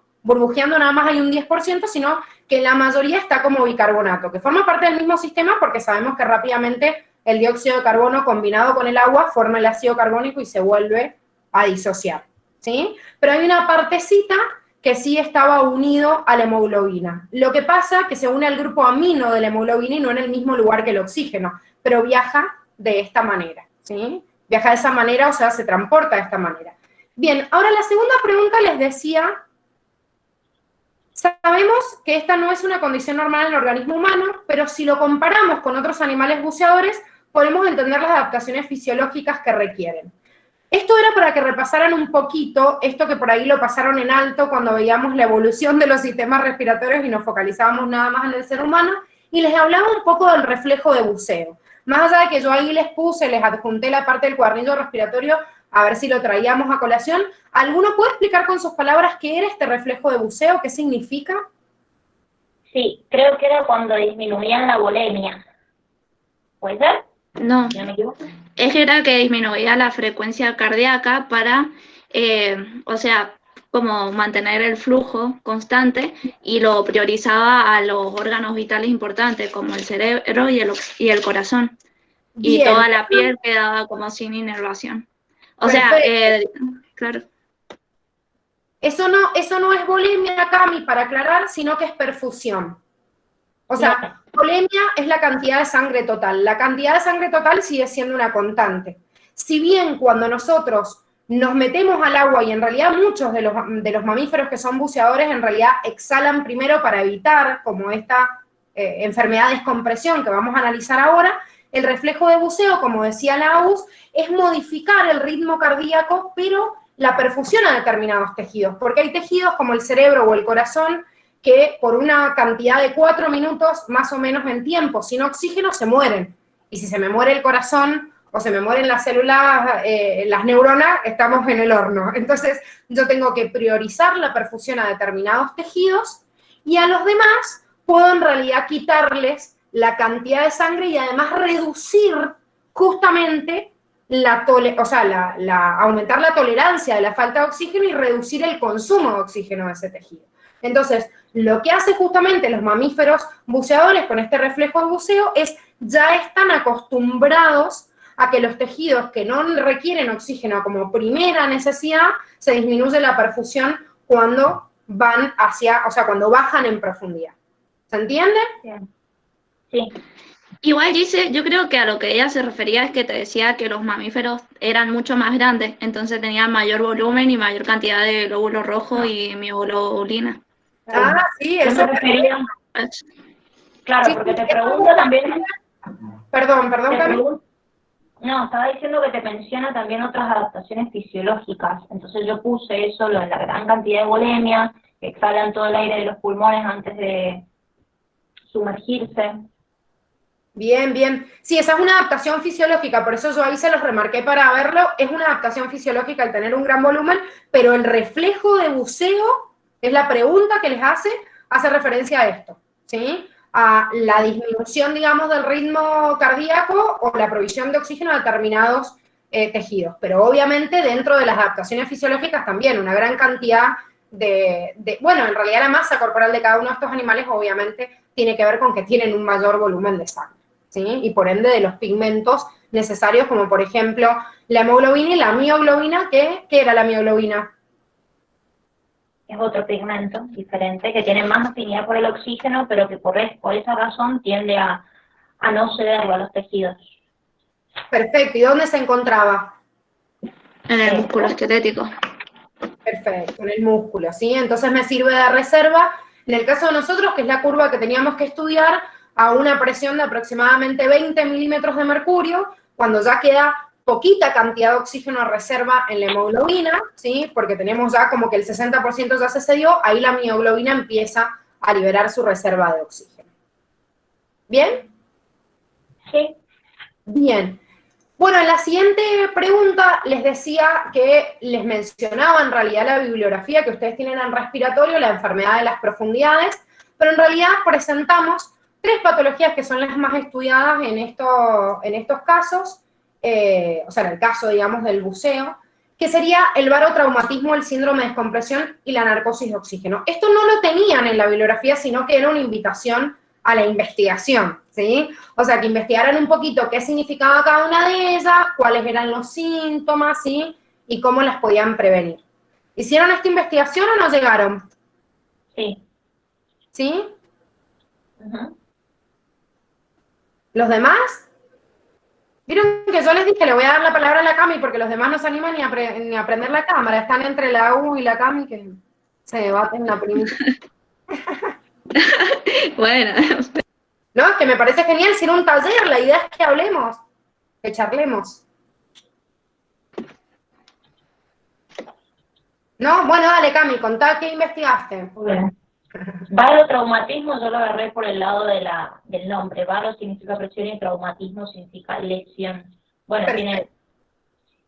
nada más hay un 10%, sino que la mayoría está como bicarbonato, que forma parte del mismo sistema porque sabemos que rápidamente el dióxido de carbono combinado con el agua forma el ácido carbónico y se vuelve a disociar, ¿sí? Pero hay una partecita que sí estaba unido a la hemoglobina. Lo que pasa es que se une al grupo amino de la hemoglobina y no en el mismo lugar que el oxígeno, pero viaja de esta manera, ¿sí? Viaja de esa manera, o sea, se transporta de esta manera. Bien, ahora la segunda pregunta les decía, sabemos que esta no es una condición normal en el organismo humano, pero si lo comparamos con otros animales buceadores, podemos entender las adaptaciones fisiológicas que requieren. Esto era para que repasaran un poquito esto que por ahí lo pasaron en alto cuando veíamos la evolución de los sistemas respiratorios y nos focalizábamos nada más en el ser humano, y les hablaba un poco del reflejo de buceo. Más allá de que yo ahí les adjunté la parte del cuadernillo respiratorio, a ver si lo traíamos a colación, ¿alguno puede explicar con sus palabras qué era este reflejo de buceo? ¿Qué significa? Sí, creo que era cuando disminuían la volemia. ¿Puede ser? No, ¿No me equivoco? era que disminuía la frecuencia cardíaca para, o sea, como mantener el flujo constante y lo priorizaba a los órganos vitales importantes como el cerebro y el corazón. Bien. Y toda la piel quedaba como sin inervación. O sea, claro. Eso no es volemia, Cami, para aclarar, sino que es perfusión. O sea, volemia es la cantidad de sangre total. La cantidad de sangre total sigue siendo una constante. Si bien cuando nosotros nos metemos al agua, y en realidad muchos de los mamíferos que son buceadores en realidad exhalan primero para evitar como esta enfermedad de descompresión que vamos a analizar ahora, el reflejo de buceo, como decía la AUS, es modificar el ritmo cardíaco, pero la perfusión a determinados tejidos, porque hay tejidos como el cerebro o el corazón que por una cantidad de 4 minutos más o menos en tiempo, sin oxígeno, se mueren. Y si se me muere el corazón o se me mueren las células, las neuronas, estamos en el horno. Entonces, yo tengo que priorizar la perfusión a determinados tejidos y a los demás puedo en realidad quitarles la cantidad de sangre y además reducir justamente aumentar la tolerancia de la falta de oxígeno y reducir el consumo de oxígeno de ese tejido. Entonces, lo que hace justamente los mamíferos buceadores con este reflejo de buceo es ya están acostumbrados a que los tejidos que no requieren oxígeno como primera necesidad, se disminuye la perfusión cuando van cuando bajan en profundidad. ¿Se entiende? Sí. Igual dice, yo creo que a lo que ella se refería es que te decía que los mamíferos eran mucho más grandes, entonces tenían mayor volumen y mayor cantidad de glóbulos rojos y mioglobulina. Ah, sí, eso. Yo me refería. Claro, Sí, porque te pregunto también. Perdón, Cami. No, estaba diciendo que te menciona también otras adaptaciones fisiológicas. Entonces yo puse eso, lo de la gran cantidad de volemia, que exhalan todo el aire de los pulmones antes de sumergirse. Bien, bien. Sí, esa es una adaptación fisiológica, por eso yo ahí se los remarqué para verlo. Es una adaptación fisiológica al tener un gran volumen, pero el reflejo de buceo, es la pregunta que les hace referencia a esto, ¿sí? A la disminución, digamos, del ritmo cardíaco o la provisión de oxígeno a determinados tejidos. Pero obviamente dentro de las adaptaciones fisiológicas también una gran cantidad bueno, en realidad la masa corporal de cada uno de estos animales obviamente tiene que ver con que tienen un mayor volumen de sangre, ¿sí? Y por ende de los pigmentos necesarios, como por ejemplo la hemoglobina y la mioglobina. ¿Qué era la mioglobina? Es otro pigmento diferente que tiene más afinidad por el oxígeno, pero que por esa razón tiende a no cederlo a los tejidos. Perfecto. ¿Y dónde se encontraba? En el músculo esquelético. Perfecto, en el músculo, ¿sí? Entonces me sirve de reserva. En el caso de nosotros, que es la curva que teníamos que estudiar, a una presión de aproximadamente 20 milímetros de mercurio, cuando ya queda poquita cantidad de oxígeno a reserva en la hemoglobina, ¿sí? Porque tenemos ya como que el 60% ya se cedió, ahí la mioglobina empieza a liberar su reserva de oxígeno. ¿Bien? Sí. Bien. Bueno, en la siguiente pregunta les decía que les mencionaba en realidad la bibliografía que ustedes tienen en respiratorio, la enfermedad de las profundidades, pero en realidad presentamos 3 patologías que son las más estudiadas en estos casos, o sea, en el caso, digamos, del buceo, que sería el barotraumatismo, el síndrome de descompresión y la narcosis de oxígeno. Esto no lo tenían en la bibliografía, sino que era una invitación a la investigación, ¿sí? O sea, que investigaran un poquito qué significaba cada una de ellas, cuáles eran los síntomas, ¿sí? Y cómo las podían prevenir. ¿Hicieron esta investigación o no llegaron? Sí. ¿Sí? ¿Los demás? Vieron que yo les dije, le voy a dar la palabra a la Cami porque los demás no se animan ni a prender la cámara. Están entre la U y la Cami que se debaten la primita. Bueno. No, es que me parece genial, si era un taller, la idea es que hablemos, que charlemos. No, bueno, dale, Cami, contá qué investigaste. Bueno. Barotraumatismo yo lo agarré por el lado del nombre. Baro significa presión y traumatismo significa lesión. Bueno,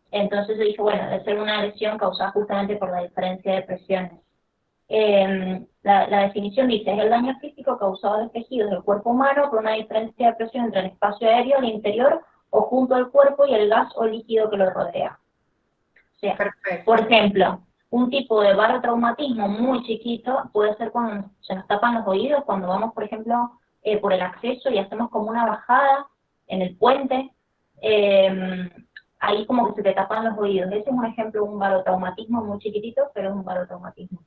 entonces yo dije, bueno, debe ser una lesión causada justamente por la diferencia de presiones. La definición dice, es el daño físico causado a los tejidos del cuerpo humano por una diferencia de presión entre el espacio aéreo, el interior o junto al cuerpo y el gas o líquido que lo rodea. O sea, por ejemplo, un tipo de barotraumatismo muy chiquito puede ser cuando se nos tapan los oídos, cuando vamos, por ejemplo, por el acceso y hacemos como una bajada en el puente, ahí como que se te tapan los oídos. Ese es un ejemplo de un barotraumatismo muy chiquitito, pero es un barotraumatismo.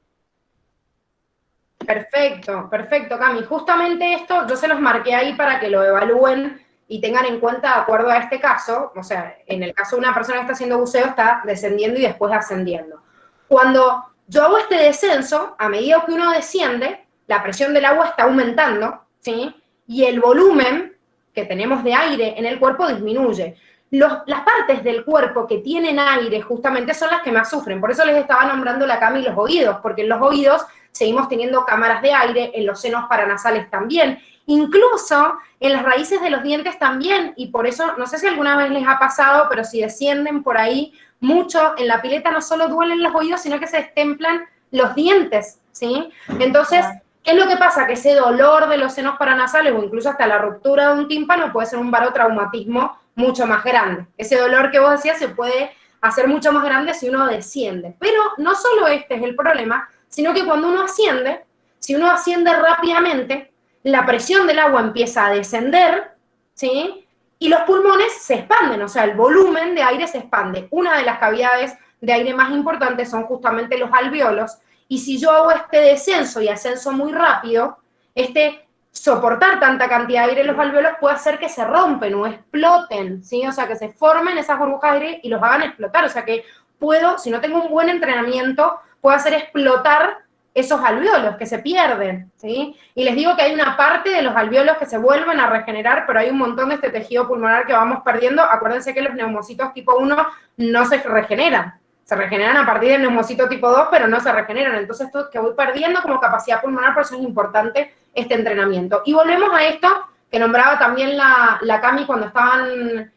Perfecto, perfecto, Cami. Justamente esto yo se los marqué ahí para que lo evalúen y tengan en cuenta de acuerdo a este caso. O sea, en el caso de una persona que está haciendo buceo, está descendiendo y después ascendiendo. Cuando yo hago este descenso, a medida que uno desciende, la presión del agua está aumentando, ¿sí? Y el volumen que tenemos de aire en el cuerpo disminuye. Las partes del cuerpo que tienen aire justamente son las que más sufren. Por eso les estaba nombrando la Cami los oídos, porque en los oídos seguimos teniendo cámaras de aire, en los senos paranasales también, incluso en las raíces de los dientes también, y por eso, no sé si alguna vez les ha pasado, pero si descienden por ahí mucho, en la pileta no solo duelen los oídos, sino que se destemplan los dientes, ¿sí? Entonces, ¿qué es lo que pasa? Que ese dolor de los senos paranasales o incluso hasta la ruptura de un tímpano puede ser un barotraumatismo mucho más grande. Ese dolor que vos decías se puede hacer mucho más grande si uno desciende. Pero no solo este es el problema, sino que cuando uno asciende, si uno asciende rápidamente, la presión del agua empieza a descender, ¿sí? Y los pulmones se expanden, o sea, el volumen de aire se expande. Una de las cavidades de aire más importantes son justamente los alvéolos, y si yo hago este descenso y ascenso muy rápido, soportar tanta cantidad de aire en los alvéolos puede hacer que se rompen o exploten, ¿sí? O sea, que se formen esas burbujas de aire y los hagan explotar. O sea, que puedo, si no tengo un buen entrenamiento, puedo hacer explotar esos alvéolos que se pierden, ¿sí? Y les digo que hay una parte de los alvéolos que se vuelven a regenerar, pero hay un montón de este tejido pulmonar que vamos perdiendo. Acuérdense que los neumocitos tipo 1 no se regeneran. Se regeneran a partir del neumocito tipo 2, pero no se regeneran. Entonces, esto que voy perdiendo como capacidad pulmonar, por eso es importante este entrenamiento. Y volvemos a esto que nombraba también la Cami cuando estaban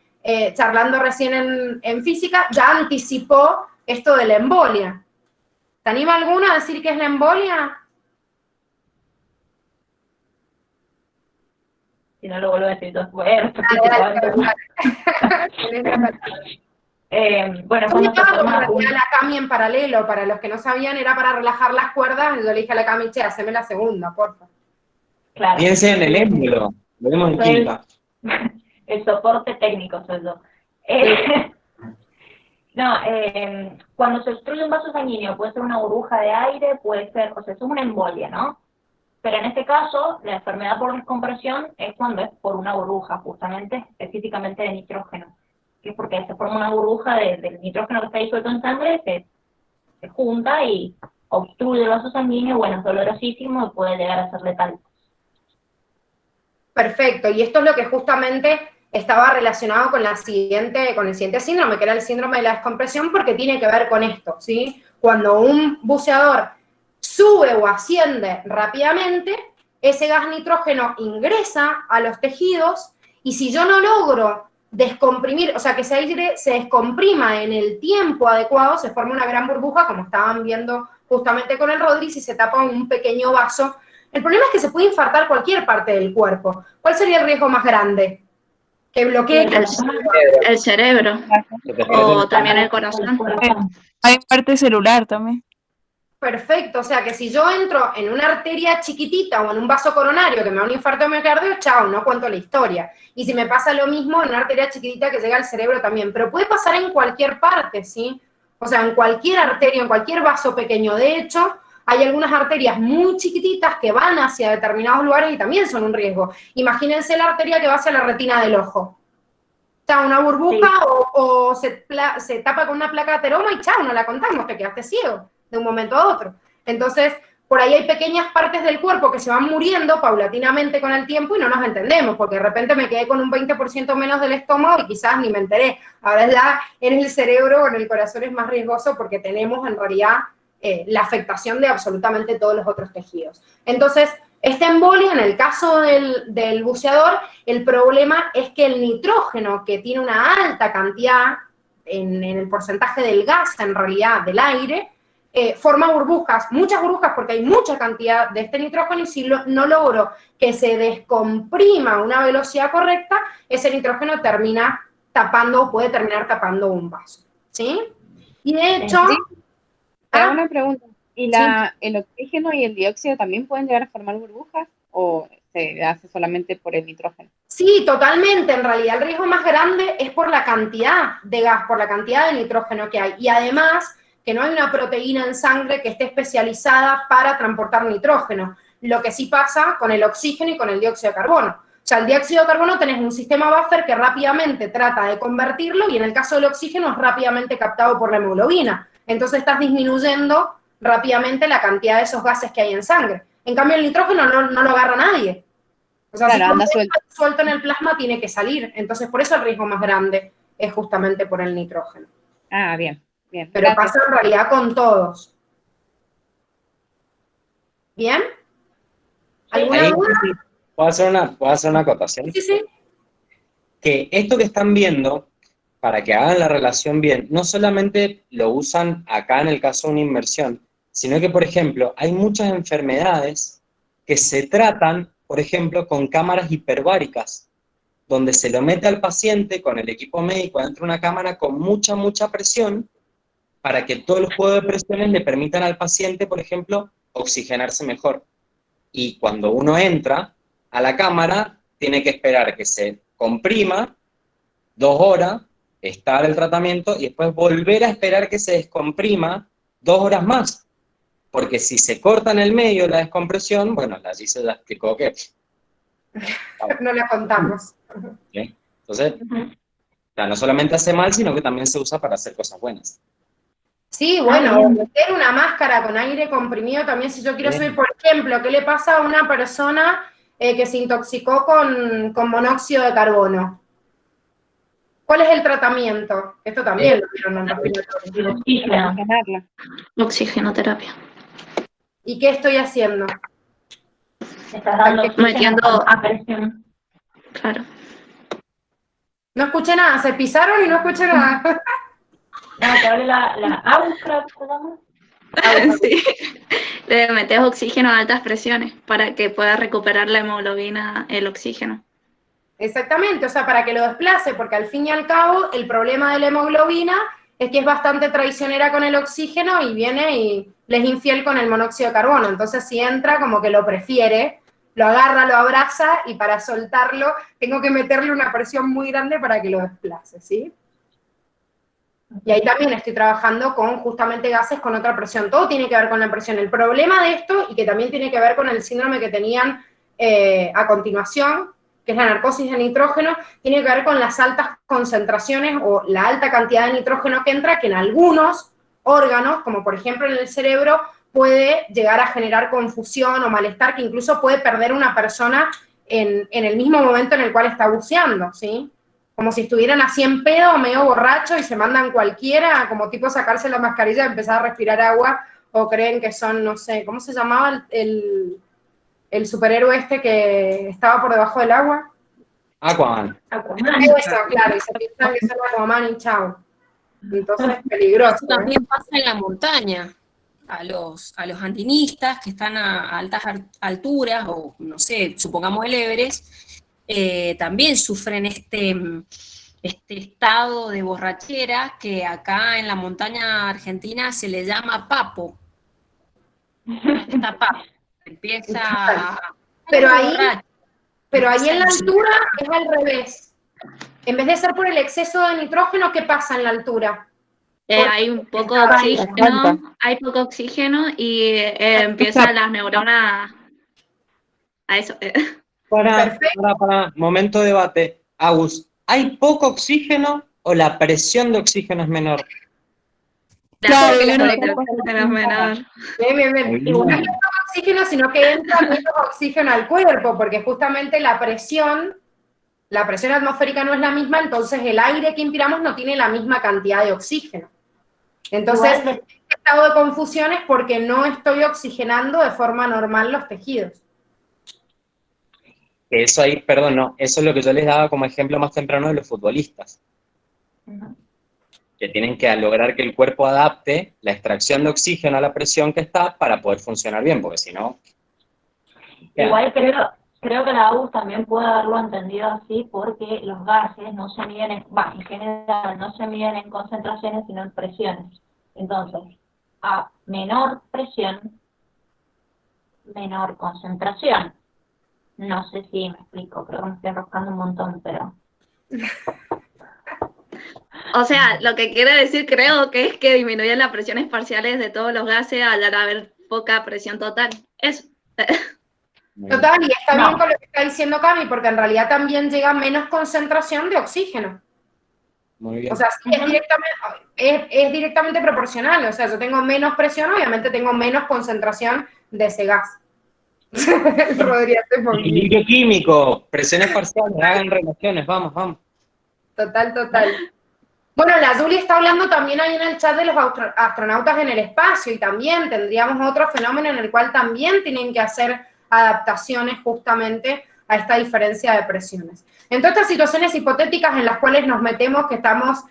charlando recién en física, ya anticipó esto de la embolia. ¿Se anima alguno a decir qué es la embolia? Si no lo vuelvo a decir dos veces. Bueno, cuando se forma la Cami en paralelo, para los que no sabían, era para relajar las cuerdas. Yo le dije a la Cami, che, haceme la segunda, porfa. Claro. Piense en el émbolo, lo vemos en química. El soporte técnico soy yo. Cuando se obstruye un vaso sanguíneo, puede ser una burbuja de aire, puede ser, o sea, es una embolia, ¿no? Pero en este caso, la enfermedad por descompresión es cuando es por una burbuja, justamente, específicamente de nitrógeno. Que es porque se forma una burbuja del nitrógeno que está disuelto en sangre, se junta y obstruye el vaso sanguíneo, bueno, es dolorosísimo y puede llegar a ser letal. Perfecto, y esto es lo que justamente estaba relacionado con el siguiente síndrome, que era el síndrome de la descompresión, porque tiene que ver con esto, ¿sí? Cuando un buceador sube o asciende rápidamente, ese gas nitrógeno ingresa a los tejidos, y si yo no logro descomprimir, o sea, que ese aire se descomprima en el tiempo adecuado, se forma una gran burbuja, como estaban viendo justamente con el Rodri, si se tapa un pequeño vaso. El problema es que se puede infartar cualquier parte del cuerpo. ¿Cuál sería el riesgo más grande? Que bloquee. El cerebro. O también el corazón. Hay parte celular también. Perfecto, o sea que si yo entro en una arteria chiquitita o en un vaso coronario que me da un infarto de miocardio, chao, no cuento la historia. Y si me pasa lo mismo en una arteria chiquitita que llega al cerebro también, pero puede pasar en cualquier parte, ¿sí? O sea, en cualquier arteria, en cualquier vaso pequeño. De hecho, hay algunas arterias muy chiquititas que van hacia determinados lugares y también son un riesgo. Imagínense la arteria que va hacia la retina del ojo. O sea, una burbuja o se tapa con una placa de ateroma y chao, no la contamos, te quedaste ciego de un momento a otro. Entonces, por ahí hay pequeñas partes del cuerpo que se van muriendo paulatinamente con el tiempo y no nos entendemos, porque de repente me quedé con un 20% menos del estómago y quizás ni me enteré. Ahora ya en el cerebro o en el corazón es más riesgoso porque tenemos en realidad la afectación de absolutamente todos los otros tejidos. Entonces, esta embolia, en el caso del buceador, el problema es que el nitrógeno, que tiene una alta cantidad en el porcentaje del gas, en realidad, del aire, forma burbujas, muchas burbujas porque hay mucha cantidad de este nitrógeno y si no logro que se descomprima a una velocidad correcta, ese nitrógeno termina tapando o puede terminar tapando un vaso, ¿sí? Y de hecho... Te hago una pregunta. ¿Y el oxígeno y el dióxido también pueden llegar a formar burbujas o se hace solamente por el nitrógeno? Sí, totalmente. En realidad el riesgo más grande es por la cantidad de gas, por la cantidad de nitrógeno que hay. Y además que no hay una proteína en sangre que esté especializada para transportar nitrógeno. Lo que sí pasa con el oxígeno y con el dióxido de carbono. O sea, el dióxido de carbono tenés un sistema buffer que rápidamente trata de convertirlo y en el caso del oxígeno es rápidamente captado por la hemoglobina. Entonces estás disminuyendo rápidamente la cantidad de esos gases que hay en sangre. En cambio, el nitrógeno no lo agarra nadie. O sea, claro, si anda suelto en el plasma, tiene que salir. Entonces, por eso el riesgo más grande es justamente por el nitrógeno. Ah, bien. Bien, pero gracias. Pasa en realidad con todos. ¿Bien? ¿Alguna duda? ¿Puedo hacer una acotación? Sí, sí. Que esto que están viendo, para que hagan la relación bien, no solamente lo usan acá en el caso de una inmersión, sino que, por ejemplo, hay muchas enfermedades que se tratan, por ejemplo, con cámaras hiperbáricas, donde se lo mete al paciente con el equipo médico dentro de una cámara con mucha presión, para que todos los juegos de presiones le permitan al paciente, por ejemplo, oxigenarse mejor. Y cuando uno entra a la cámara, tiene que esperar que se comprima 2 horas, estar el tratamiento, y después volver a esperar que se descomprima 2 horas más. Porque si se corta en el medio la descompresión, bueno, la Gise ya explicó que... no la contamos. ¿Sí? Entonces, o sea, no solamente hace mal, sino que también se usa para hacer cosas buenas. Sí, bueno, meter una máscara con aire comprimido también, si yo quiero subir, por ejemplo, ¿qué le pasa a una persona que se intoxicó con monóxido de carbono? ¿Cuál es el tratamiento? Esto también lo vieron en respiratorio. Oxigenoterapia. ¿Y qué estoy haciendo? Estás dando metiendo a presión. Claro. No escuché nada, se pisaron y no escuché nada. No, te hable la AUSCRA, Sí. Le metes oxígeno a altas presiones para que pueda recuperar la hemoglobina, el oxígeno. Exactamente, o sea, para que lo desplace, porque al fin y al cabo el problema de la hemoglobina es que es bastante traicionera con el oxígeno y viene y le es infiel con el monóxido de carbono. Entonces, si entra, como que lo prefiere, lo agarra, lo abraza y para soltarlo tengo que meterle una presión muy grande para que lo desplace, ¿sí? Y ahí también estoy trabajando con justamente gases con otra presión. Todo tiene que ver con la presión. El problema de esto, y que también tiene que ver con el síndrome que tenían a continuación, que es la narcosis de nitrógeno, tiene que ver con las altas concentraciones o la alta cantidad de nitrógeno que entra, que en algunos órganos, como por ejemplo en el cerebro, puede llegar a generar confusión o malestar, que incluso puede perder una persona en el mismo momento en el cual está buceando, ¿sí? Como si estuvieran así en pedo, medio borracho, y se mandan cualquiera, como tipo sacarse la mascarilla y empezar a respirar agua, o creen que son, no sé, ¿cómo se llamaba el superhéroe este que estaba por debajo del agua? Aquaman. Eso, claro, y se piensan que son Aquaman y chao. Entonces es peligroso. Eso también pasa en la montaña. A los andinistas que están a altas alturas, o no sé, supongamos el Everest, también sufren este estado de borrachera que acá en la montaña argentina se le llama papo. Está papo. Empieza pero ahí en la altura es al revés. En vez de ser por el exceso de nitrógeno, ¿qué pasa en la altura? Hay un poco de oxígeno, y empiezan las neuronas a eso. Para, momento de debate. Agus, ¿hay poco oxígeno o la presión de oxígeno es menor? Claro, la presión es menor. Bien. Y no es que poco oxígeno, sino que entra menos oxígeno al cuerpo, porque justamente la presión atmosférica no es la misma, entonces el aire que inspiramos no tiene la misma cantidad de oxígeno. Entonces, este estado de confusión es porque no estoy oxigenando de forma normal los tejidos. Eso ahí, perdón, no, eso es lo que yo les daba como ejemplo más temprano de los futbolistas. Que tienen que lograr que el cuerpo adapte la extracción de oxígeno a la presión que está para poder funcionar bien, porque si no... Igual creo que la AUS también puede haberlo entendido así porque los gases no se miden, en general, no se miden en concentraciones, sino en presiones. Entonces, a menor presión, menor concentración. No sé si me explico, creo que me estoy enroscando un montón, pero... O sea, lo que quiere decir creo que es que disminuyen las presiones parciales de todos los gases al haber poca presión total. Eso. Total, y está bien con lo que está diciendo Cami, porque en realidad también llega menos concentración de oxígeno. Muy bien. O sea, sí, es directamente proporcional. O sea, yo tengo menos presión, obviamente tengo menos concentración de ese gas. Equilibrio químico, presiones parciales, hagan relaciones, vamos. Total. Bueno, la Julie está hablando también ahí en el chat de los astronautas en el espacio, y también tendríamos otro fenómeno en el cual también tienen que hacer adaptaciones justamente a esta diferencia de presiones. En todas estas situaciones hipotéticas en las cuales nos metemos, que estamos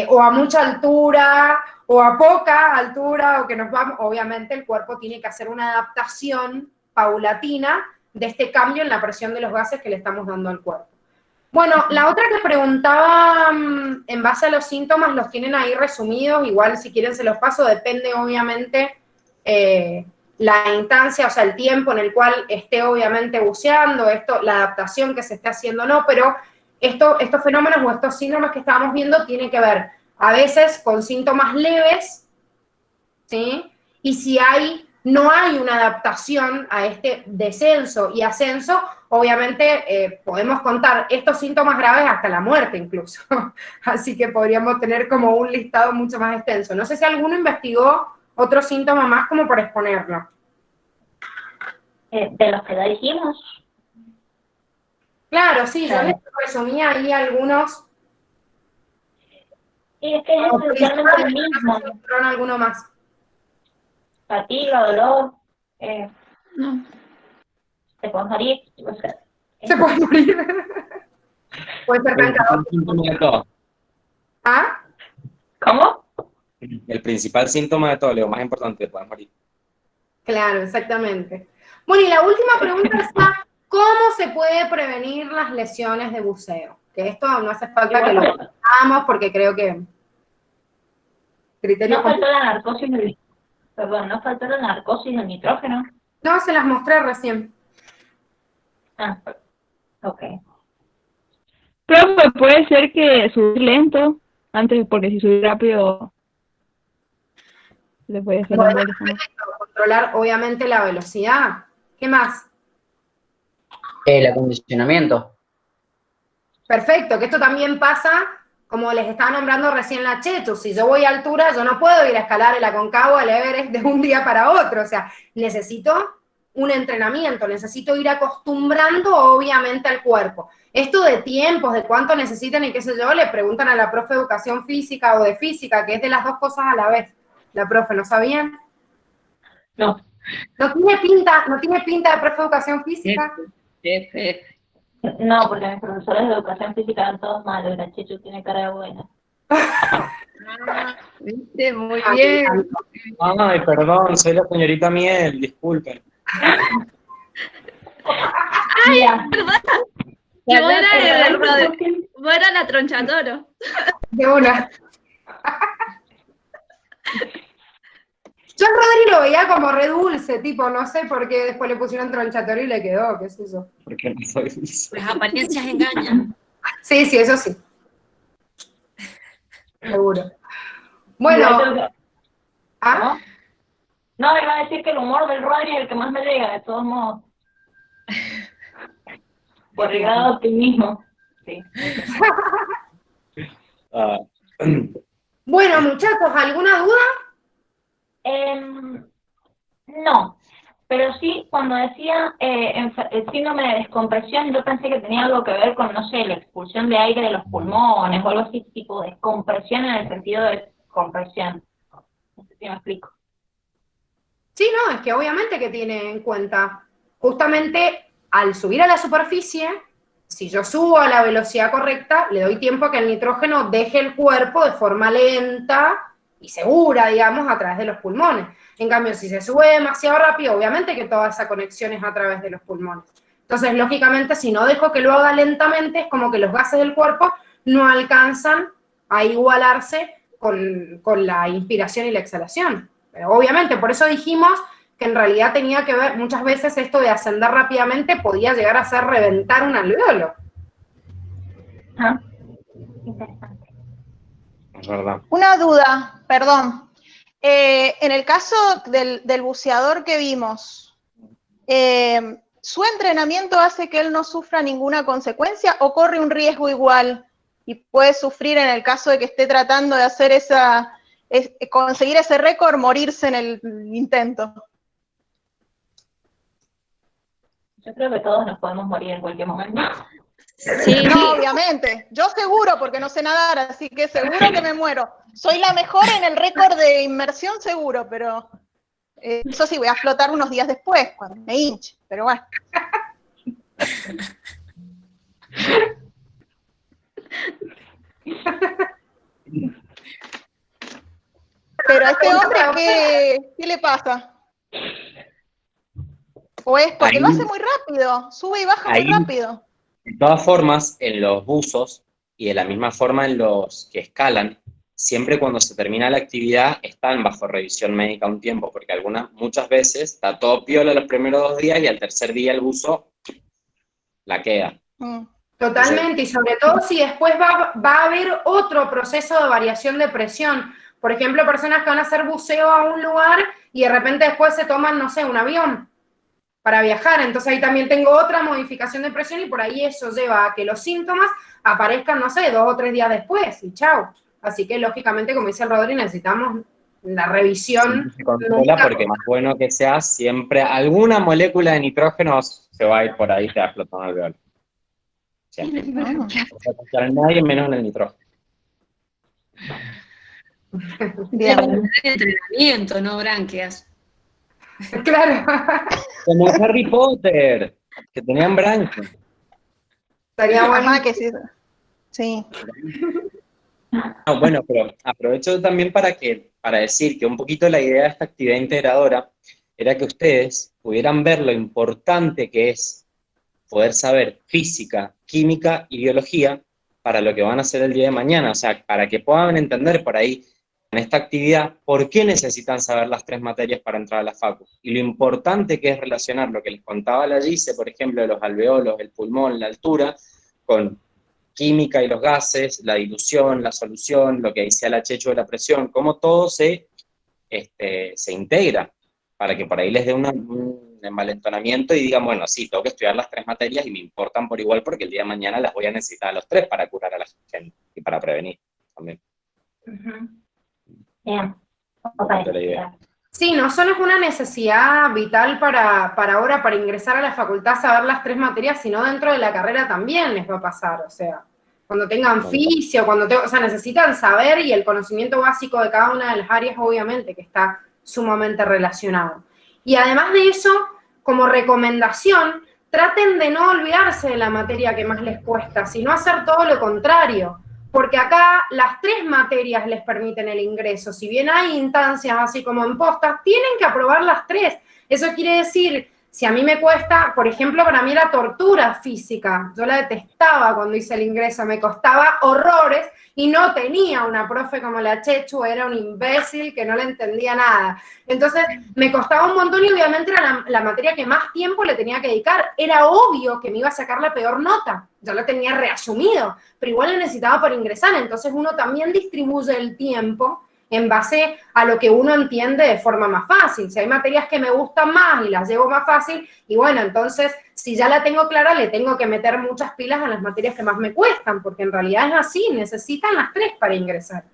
o a mucha altura o a poca altura, o que nos vamos, obviamente el cuerpo tiene que hacer una adaptación paulatina de este cambio en la presión de los gases que le estamos dando al cuerpo. Bueno, la otra que preguntaba en base a los síntomas, los tienen ahí resumidos, igual si quieren se los paso, depende obviamente la instancia, o sea, el tiempo en el cual esté obviamente buceando, la adaptación que se esté haciendo o no, pero estos fenómenos o estos síndromes que estábamos viendo tienen que ver a veces con síntomas leves, ¿sí? Y si no hay una adaptación a este descenso y ascenso, obviamente podemos contar estos síntomas graves hasta la muerte incluso. Así que podríamos tener como un listado mucho más extenso. No sé si alguno investigó otro síntoma más como por exponerlo. De los que ya dijimos. Claro, sí, yo les resumí ahí algunos. Sí, es que es esencialmente el mismo. ¿Alguno más? Fatiga, dolor, no. te puedes morir. Se puede morir. Puede ser cansado. ¿Ah? ¿Cómo? El principal síntoma de todo, lo más importante, te puedes morir. Claro, exactamente. Bueno, y la última pregunta es, ¿cómo se puede prevenir las lesiones de buceo? Que esto no hace falta que lo hagamos porque creo que... No faltó la narcosis del... Perdón, ¿no faltó la narcosis del nitrógeno? No, se las mostré recién. Ah, ok. Creo que puede ser que subir lento, antes, porque si subir rápido, le puede hacer un controlar, obviamente, la velocidad. ¿Qué más? El acondicionamiento. Perfecto, que esto también pasa... Como les estaba nombrando recién la Chechu, si yo voy a altura, yo no puedo ir a escalar el Aconcagua, el Everest de un día para otro. O sea, necesito un entrenamiento, necesito ir acostumbrando obviamente al cuerpo. Esto de tiempos, de cuánto necesitan y qué sé yo, le preguntan a la profe de educación física o de física, que es de las dos cosas a la vez. La profe, ¿no sabían? No. ¿No tiene pinta de profe de educación física? No, porque mis profesores de educación física eran todos malos, la Chechu tiene cara de buena. ¿Viste? Muy bien. Ay, perdón, soy la señorita Miel, disculpen. ¡Ay, verdad! Que buena la tronchatoro. De una. Yo a Rodri lo veía como re dulce, tipo, no sé por qué después le pusieron tronchatoro y le quedó, qué es eso. Porque no soy dulce. Las apariencias engañan. Sí, sí, eso sí. Seguro. Bueno. ¿Ah? No, iba a decir que el humor del Rodri es el que más me llega, de todos modos. Por el grado de optimismo. Sí. Bueno, muchachos, ¿alguna duda? No, pero sí, cuando decía el síndrome de descompresión, yo pensé que tenía algo que ver con, no sé, la expulsión de aire de los pulmones o algo así, tipo descompresión en el sentido de compresión. No sé si me explico. Sí, no, es que obviamente que tiene en cuenta, justamente al subir a la superficie, si yo subo a la velocidad correcta, le doy tiempo a que el nitrógeno deje el cuerpo de forma lenta y segura, digamos, a través de los pulmones. En cambio, si se sube demasiado rápido, obviamente que toda esa conexión es a través de los pulmones. Entonces, lógicamente, si no dejo que lo haga lentamente, es como que los gases del cuerpo no alcanzan a igualarse con la inspiración y la exhalación. Pero obviamente, por eso dijimos que en realidad tenía que ver, muchas veces esto de ascender rápidamente podía llegar a hacer reventar un alveolo. Ah, interesante. Es verdad. Una duda, perdón. En el caso del buceador que vimos, ¿su entrenamiento hace que él no sufra ninguna consecuencia o corre un riesgo igual y puede sufrir en el caso de que esté tratando de hacer conseguir ese récord, morirse en el intento? Yo creo que todos nos podemos morir en cualquier momento. Sí. No, obviamente. Yo seguro, porque no sé nadar, así que seguro que me muero. Soy la mejor en el récord de inmersión, seguro, pero eso sí, voy a flotar unos días después, cuando me hinche, pero bueno. Pero a este hombre, ¿qué le pasa? ¿O es porque lo hace muy rápido? Sube y baja muy rápido. De todas formas, en los buzos y de la misma forma en los que escalan, siempre cuando se termina la actividad están bajo revisión médica un tiempo, porque muchas veces está todo piola los primeros 2 días y al tercer día el buzo la queda. Totalmente, y sobre todo si después va a haber otro proceso de variación de presión. Por ejemplo, personas que van a hacer buceo a un lugar y de repente después se toman, no sé, un avión para viajar. Entonces ahí también tengo otra modificación de presión y por ahí eso lleva a que los síntomas aparezcan, no sé, 2 o 3 días después y chao. Así que lógicamente, como dice el Rodri, necesitamos la revisión. Se controla porque más bueno que sea, siempre alguna molécula de nitrógeno se va a ir por ahí, te va a explotar un alveolo. Siempre. No se va a confiar en nadie menos en el nitrógeno. Bien. Entrenamiento, no branquias. Claro. Como Harry Potter, que tenían branquias. Estaría bueno. Ajá, que sí. Sí. No, bueno, pero aprovecho también para decir que un poquito la idea de esta actividad integradora era que ustedes pudieran ver lo importante que es poder saber física, química y biología para lo que van a hacer el día de mañana, o sea, para que puedan entender por ahí en esta actividad por qué necesitan saber las 3 materias para entrar a la facu, y lo importante que es relacionar lo que les contaba la Gise, por ejemplo, de los alveolos, el pulmón, la altura, con química y los gases, la dilución, la solución, lo que decía la Checho de la presión, cómo todo se integra, para que por ahí les dé un envalentonamiento y digan, bueno, sí, tengo que estudiar las 3 materias y me importan por igual porque el día de mañana las voy a necesitar a los 3 para curar a la gente y para prevenir también. Bien. Sí, no solo es una necesidad vital para ahora, para ingresar a la facultad, saber las 3 materias, sino dentro de la carrera también les va a pasar, o sea, cuando tengan fisio, o sea, necesitan saber y el conocimiento básico de cada una de las áreas, obviamente, que está sumamente relacionado. Y además de eso, como recomendación, traten de no olvidarse de la materia que más les cuesta, sino hacer todo lo contrario. Porque acá las 3 materias les permiten el ingreso. Si bien hay instancias así como en postas, tienen que aprobar las 3. Eso quiere decir Si a mí me cuesta, por ejemplo, para mí era tortura física, yo la detestaba cuando hice el ingreso, me costaba horrores y no tenía una profe como la Chechu, era un imbécil que no le entendía nada. Entonces me costaba un montón y obviamente era la materia que más tiempo le tenía que dedicar. Era obvio que me iba a sacar la peor nota, ya lo tenía reasumido, pero igual le necesitaba para ingresar, entonces uno también distribuye el tiempo en base a lo que uno entiende de forma más fácil. Si hay materias que me gustan más y las llevo más fácil, y bueno, entonces, si ya la tengo clara, le tengo que meter muchas pilas a las materias que más me cuestan, porque en realidad es así, necesitan las 3 para ingresar.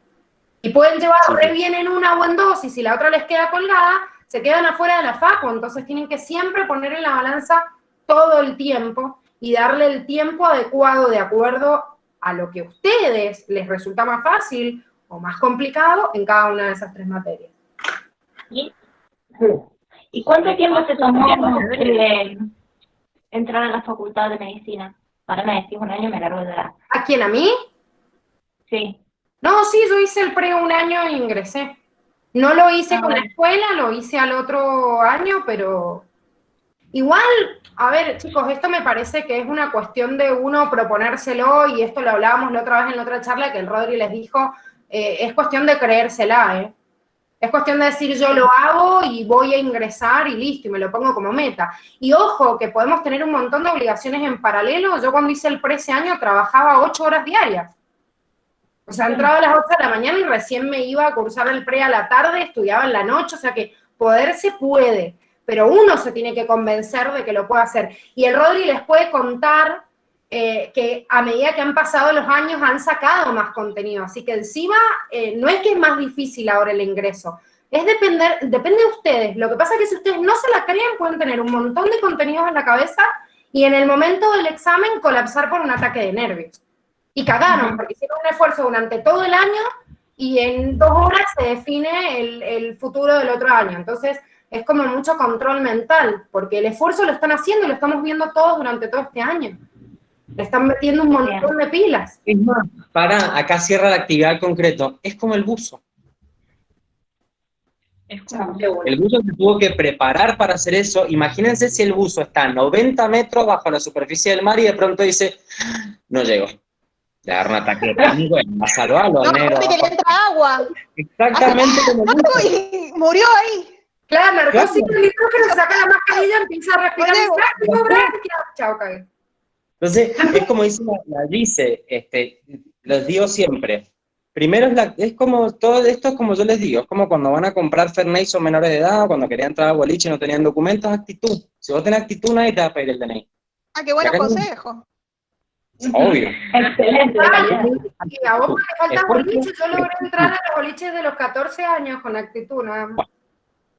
Y pueden llevar re bien en una o en 2, y si la otra les queda colgada, se quedan afuera de la facu, entonces tienen que siempre poner en la balanza todo el tiempo y darle el tiempo adecuado de acuerdo a lo que a ustedes les resulta más fácil o más complicado en cada una de esas 3 materias. ¿Y cuánto tiempo te tomó entrar a la facultad de medicina? Para me decís 1 año, me largo de edad. ¿A quién, a mí? Sí. No, sí, yo hice el pre 1 año e ingresé. No lo hice con la escuela, lo hice al otro año, pero igual, a ver, chicos, esto me parece que es una cuestión de uno proponérselo, y esto lo hablábamos la otra vez en la otra charla que el Rodri les dijo, es cuestión de creérsela, Es cuestión de decir yo lo hago y voy a ingresar y listo, y me lo pongo como meta. Y ojo, que podemos tener un montón de obligaciones en paralelo. Yo cuando hice el pre ese año trabajaba 8 horas diarias. O sea, entraba a las 8 de la mañana y recién me iba a cursar el pre a la tarde, estudiaba en la noche, o sea que poder se puede, pero uno se tiene que convencer de que lo puede hacer. Y el Rodri les puede contar que a medida que han pasado los años han sacado más contenido, así que encima no es que es más difícil ahora el ingreso, depende de ustedes. Lo que pasa es que si ustedes no se la creen, pueden tener un montón de contenidos en la cabeza y en el momento del examen colapsar por un ataque de nervios. Y cagaron, porque hicieron un esfuerzo durante todo el año y en 2 horas se define el futuro del otro año. Entonces es como mucho control mental, porque el esfuerzo lo están haciendo y lo estamos viendo todos durante todo este año. Le están metiendo un montón de pilas. Es más, acá cierra la actividad al concreto. Es como el buzo. Es como... El buzo se tuvo que preparar para hacer eso. Imagínense si el buzo está a 90 metros bajo la superficie del mar y de pronto dice, no llego. Le agarra un ataque de pánico y va a salvarlo. No, que le entra agua. Exactamente como el buzo. Y murió ahí. Claro, narcó 5 litros, pero saca la mascarilla, empieza a respirar y chao, cagué. Entonces, es como dice la Gise, les digo siempre, primero es como, todo esto es como yo les digo, es como cuando van a comprar Fernet y son menores de edad, o cuando querían entrar a boliche y no tenían documentos, actitud. Si vos tenés actitud, nadie te va a pedir el DNI. Ah, qué buenos consejos. Obvio. Excelente. Y a vos te falta boliche, yo logré entrar a los boliches de los 14 años con actitud, nada más.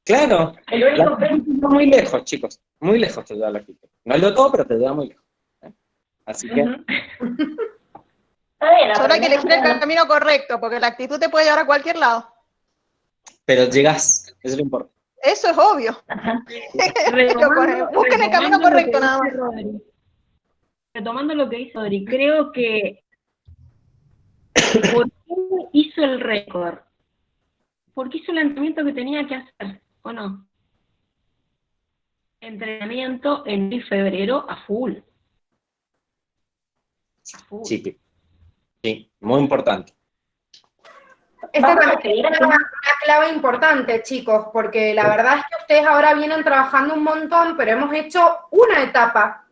Claro, la actitud está muy lejos, chicos, muy lejos te lleva la actitud. No es lo todo, pero te lleva muy lejos. Así que... Solo hay que elegir el camino correcto, porque la actitud te puede llevar a cualquier lado. Pero llegás, eso es lo importante. Eso es obvio. Busquen el camino correcto nada más. Retomando lo que hizo Rodri, creo que ¿por qué hizo el récord? Porque hizo el entrenamiento que tenía que hacer, ¿o no? Entrenamiento en febrero a full. Sí, muy importante. Esta también es una clave importante, chicos, porque la verdad es que ustedes ahora vienen trabajando un montón, pero hemos hecho una etapa,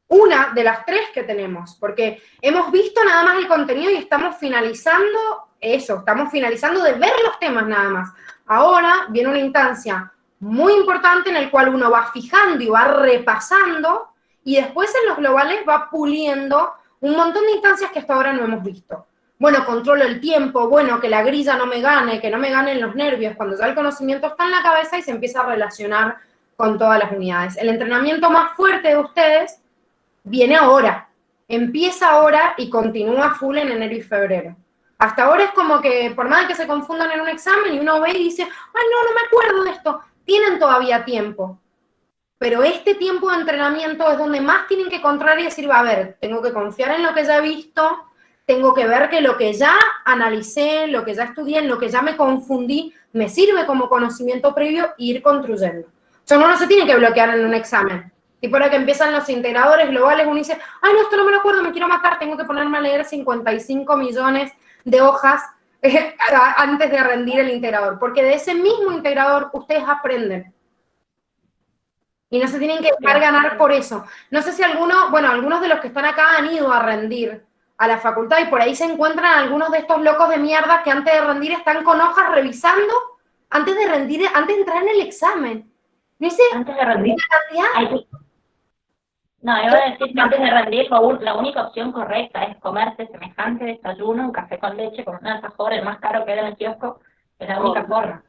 una de las 3 que tenemos, porque hemos visto nada más el contenido y estamos finalizando eso, estamos finalizando de ver los temas nada más. Ahora viene una instancia muy importante en el cual uno va fijando y va repasando, y después en los globales va puliendo un montón de instancias que hasta ahora no hemos visto. Bueno, controlo el tiempo, bueno, que la grilla no me gane, que no me ganen los nervios, cuando ya el conocimiento está en la cabeza y se empieza a relacionar con todas las unidades. El entrenamiento más fuerte de ustedes viene ahora, empieza ahora y continúa full en enero y febrero. Hasta ahora es como que, por más que se confundan en un examen y uno ve y dice, ay, no me acuerdo de esto, tienen todavía tiempo. Pero este tiempo de entrenamiento es donde más tienen que controlar y decir, va, a ver, tengo que confiar en lo que ya he visto, tengo que ver que lo que ya analicé, lo que ya estudié, en lo que ya me confundí, me sirve como conocimiento previo e ir construyendo. Uno no se tiene que bloquear en un examen. Tipo ahora que empiezan los integradores globales, uno dice, ay, no, esto no me lo acuerdo, me quiero matar, tengo que ponerme a leer 55 millones de hojas antes de rendir el integrador. Porque de ese mismo integrador ustedes aprenden. Y no se tienen que dejar ganar por eso. No sé si algunos de los que están acá han ido a rendir a la facultad y por ahí se encuentran algunos de estos locos de mierda que antes de rendir están con hojas revisando antes de rendir, antes de entrar en el examen. ¿No sé? Antes de rendir. No, iba a decir que antes de rendir la única opción correcta es comerse semejante desayuno, un café con leche con un alfajor, el más caro que era en el kiosco, es la única forma.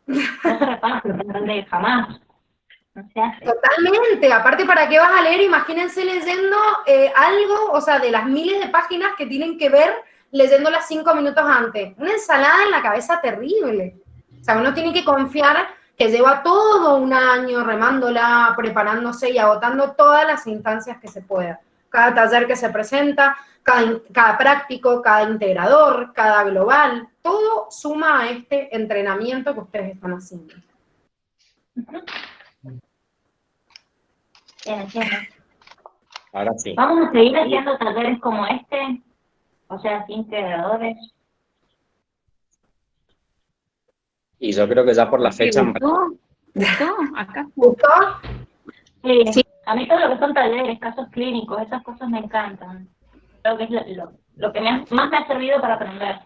No se repasa, no se rendir jamás. No se hace. Totalmente, aparte ¿para qué vas a leer? Imagínense leyendo algo, o sea, de las miles de páginas que tienen que ver leyéndolas 5 minutos antes. Una ensalada en la cabeza terrible. O sea, uno tiene que confiar que lleva todo un año remándola, preparándose y agotando todas las instancias que se pueda. Cada taller que se presenta, cada práctico, cada integrador, cada global, todo suma a este entrenamiento que ustedes están haciendo. Entiendo. Ahora sí. Vamos a seguir haciendo talleres como este, o sea, integradores. Y yo creo que ya por la fecha... ¿Gustó? ¿Acá? ¿Gustó? Sí. A mí todo lo que son talleres, casos clínicos, esas cosas me encantan. Creo que es lo que más me ha servido para aprender.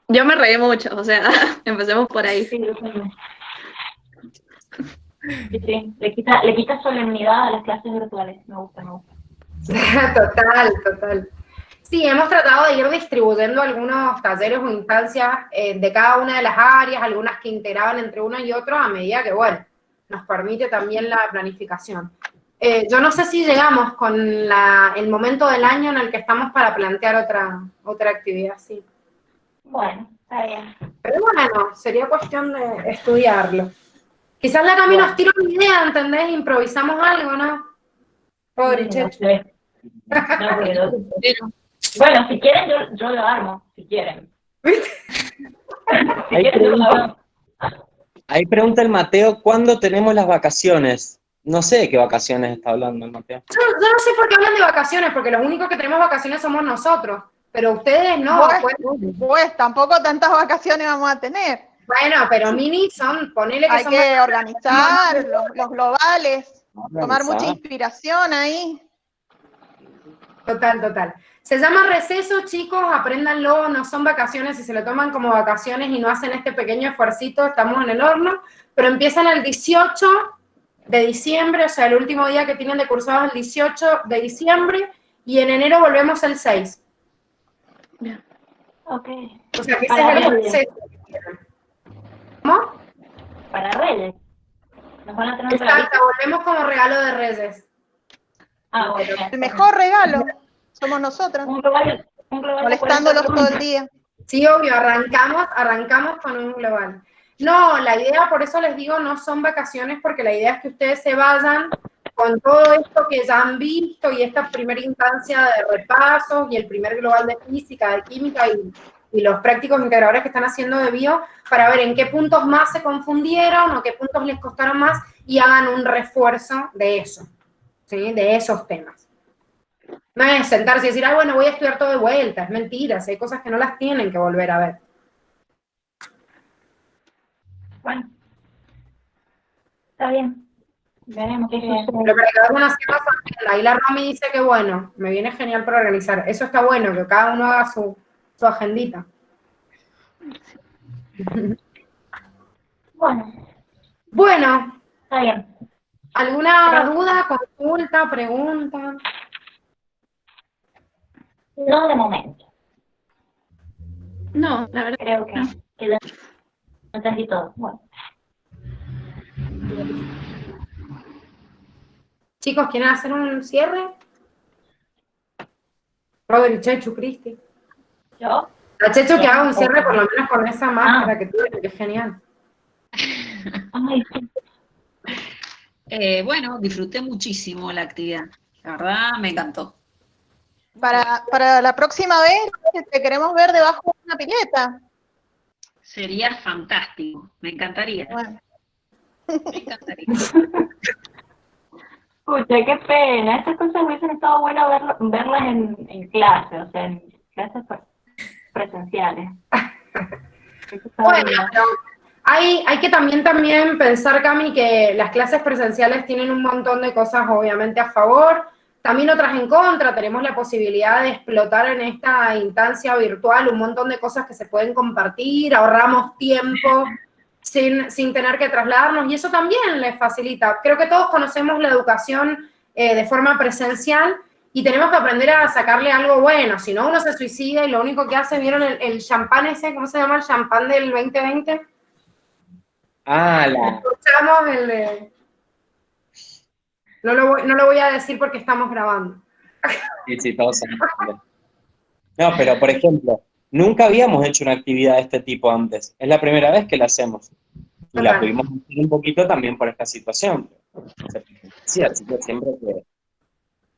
Yo me reí mucho, o sea, empecemos por ahí. Sí, sí. Le quita solemnidad a las clases virtuales, me gusta. Total. Sí, hemos tratado de ir distribuyendo algunos talleres o instancias de cada una de las áreas, algunas que integraban entre uno y otro a medida que, bueno, nos permite también la planificación. Yo no sé si llegamos con el momento del año en el que estamos para plantear otra actividad, sí. Bueno, está bien. Pero bueno, sería cuestión de estudiarlo. Quizás la Cami nos tira una idea, ¿entendés? Improvisamos algo, ¿no? Pobre Checho. Bueno, si quieren, yo lo armo, si quieren. Ahí pregunta el Mateo, ¿cuándo tenemos las vacaciones? No sé de qué vacaciones está hablando el Mateo. Yo no sé por qué hablan de vacaciones, porque los únicos que tenemos vacaciones somos nosotros, pero ustedes no. Pues tampoco tantas vacaciones vamos a tener. Bueno, pero mini son, ponele que hay son... Hay que organizar los globales, tomar mucha inspiración ahí. Total. Se llama receso, chicos, apréndanlo, no son vacaciones, si se lo toman como vacaciones y no hacen este pequeño esfuercito, estamos en el horno, pero empiezan el 18 de diciembre, o sea, el último día que tienen de cursados el 18 de diciembre, y en enero volvemos el 6. Bien. Ok. O sea, que ese es el receso. ¿Cómo? Para Reyes. Nos van a tener un Exacto, volvemos como regalo de Reyes. Bueno. El mejor regalo somos nosotras. Un global molestándolos todo el día. Sí, obvio, arrancamos con un global. No, la idea, por eso les digo, no son vacaciones, porque la idea es que ustedes se vayan con todo esto que ya han visto y esta primera instancia de repasos y el primer global de física, de química y los prácticos integradores que están haciendo de bio, para ver en qué puntos más se confundieron o qué puntos les costaron más y hagan un refuerzo de eso, ¿sí? De esos temas. No es sentarse y decir, bueno, voy a estudiar todo de vuelta, es mentira, hay cosas que no las tienen que volver a ver. Bueno, está bien. Veremos qué sucede. Pero para que cada uno sepa su agenda. Ahí la Romy dice que bueno, me viene genial para organizar. Eso está bueno, que cada uno haga su agendita. Bueno. Está bien. ¿Alguna duda, consulta, pregunta? No de momento. No, la verdad creo que lo entendí todo. Bueno. Chicos, ¿quieren hacer un cierre? Robert, Chechu, Cristi. ¿Yo? La Chechu que haga un cierre por lo menos con esa máscara que tuve, que es genial. Ay, sí. Bueno, disfruté muchísimo la actividad. La verdad, me encantó. Para la próxima vez te queremos ver debajo de una pileta. Sería fantástico, me encantaría. Bueno, Me encantaría. Escucha, qué pena. Estas cosas hubiesen estado bueno verlas en clase, o sea, en clases presenciales. Bueno, pero hay que también pensar, Cami, que las clases presenciales tienen un montón de cosas obviamente a favor, también otras en contra. Tenemos la posibilidad de explotar en esta instancia virtual un montón de cosas que se pueden compartir, ahorramos tiempo sin tener que trasladarnos, y eso también les facilita. Creo que todos conocemos la educación de forma presencial, y tenemos que aprender a sacarle algo bueno, si no uno se suicida y lo único que hace, ¿vieron el champán ese? ¿Cómo se llama el champán del 2020? Ah, Escuchamos no lo voy a decir porque estamos grabando. Sí, todos sabemos. No, pero por ejemplo, nunca habíamos hecho una actividad de este tipo antes. Es la primera vez que la hacemos. Y la pudimos hacer un poquito también por esta situación. Sí, así que siempre hay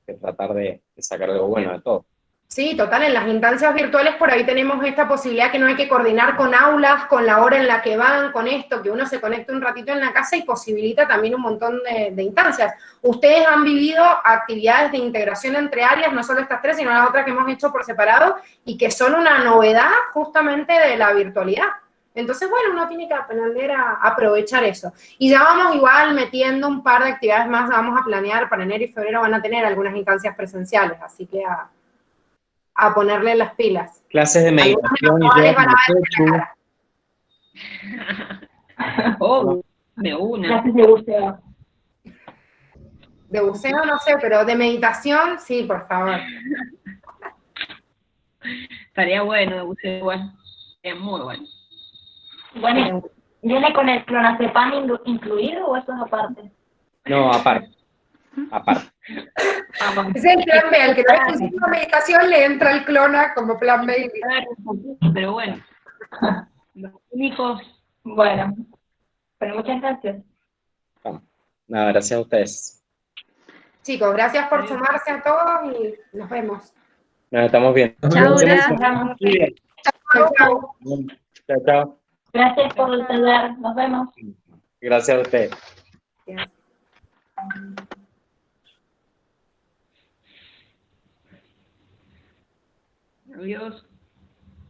que tratar de sacar algo bueno de todo. Sí, total, en las instancias virtuales por ahí tenemos esta posibilidad que no hay que coordinar con aulas, con la hora en la que van, con esto, que uno se conecte un ratito en la casa y posibilita también un montón de instancias. Ustedes han vivido actividades de integración entre áreas, no solo estas tres, sino las otras que hemos hecho por separado, y que son una novedad justamente de la virtualidad. Entonces, bueno, uno tiene que aprender a aprovechar eso. Y ya vamos igual metiendo un par de actividades más, vamos a planear para enero y febrero, van a tener algunas instancias presenciales, así que a ponerle las pilas. Clases de meditación y van a Oh, de una. Clases de buceo. De buceo no sé, pero de meditación, sí, por favor. Estaría bueno de buceo, bueno. Es muy bueno. Bueno, ¿viene con el clonazepam incluido o eso es aparte? No, aparte. Ese es el plan B, al que no es haciendo meditación le entra el clona como plan B. Pero bueno, los únicos. Bueno, pero muchas gracias. Nada, gracias a ustedes. Chicos, gracias por sumarse a todos y nos vemos. Nos estamos viendo. Chao, Chao. Chao. Gracias por atender. Nos vemos. Gracias a ustedes. Adiós.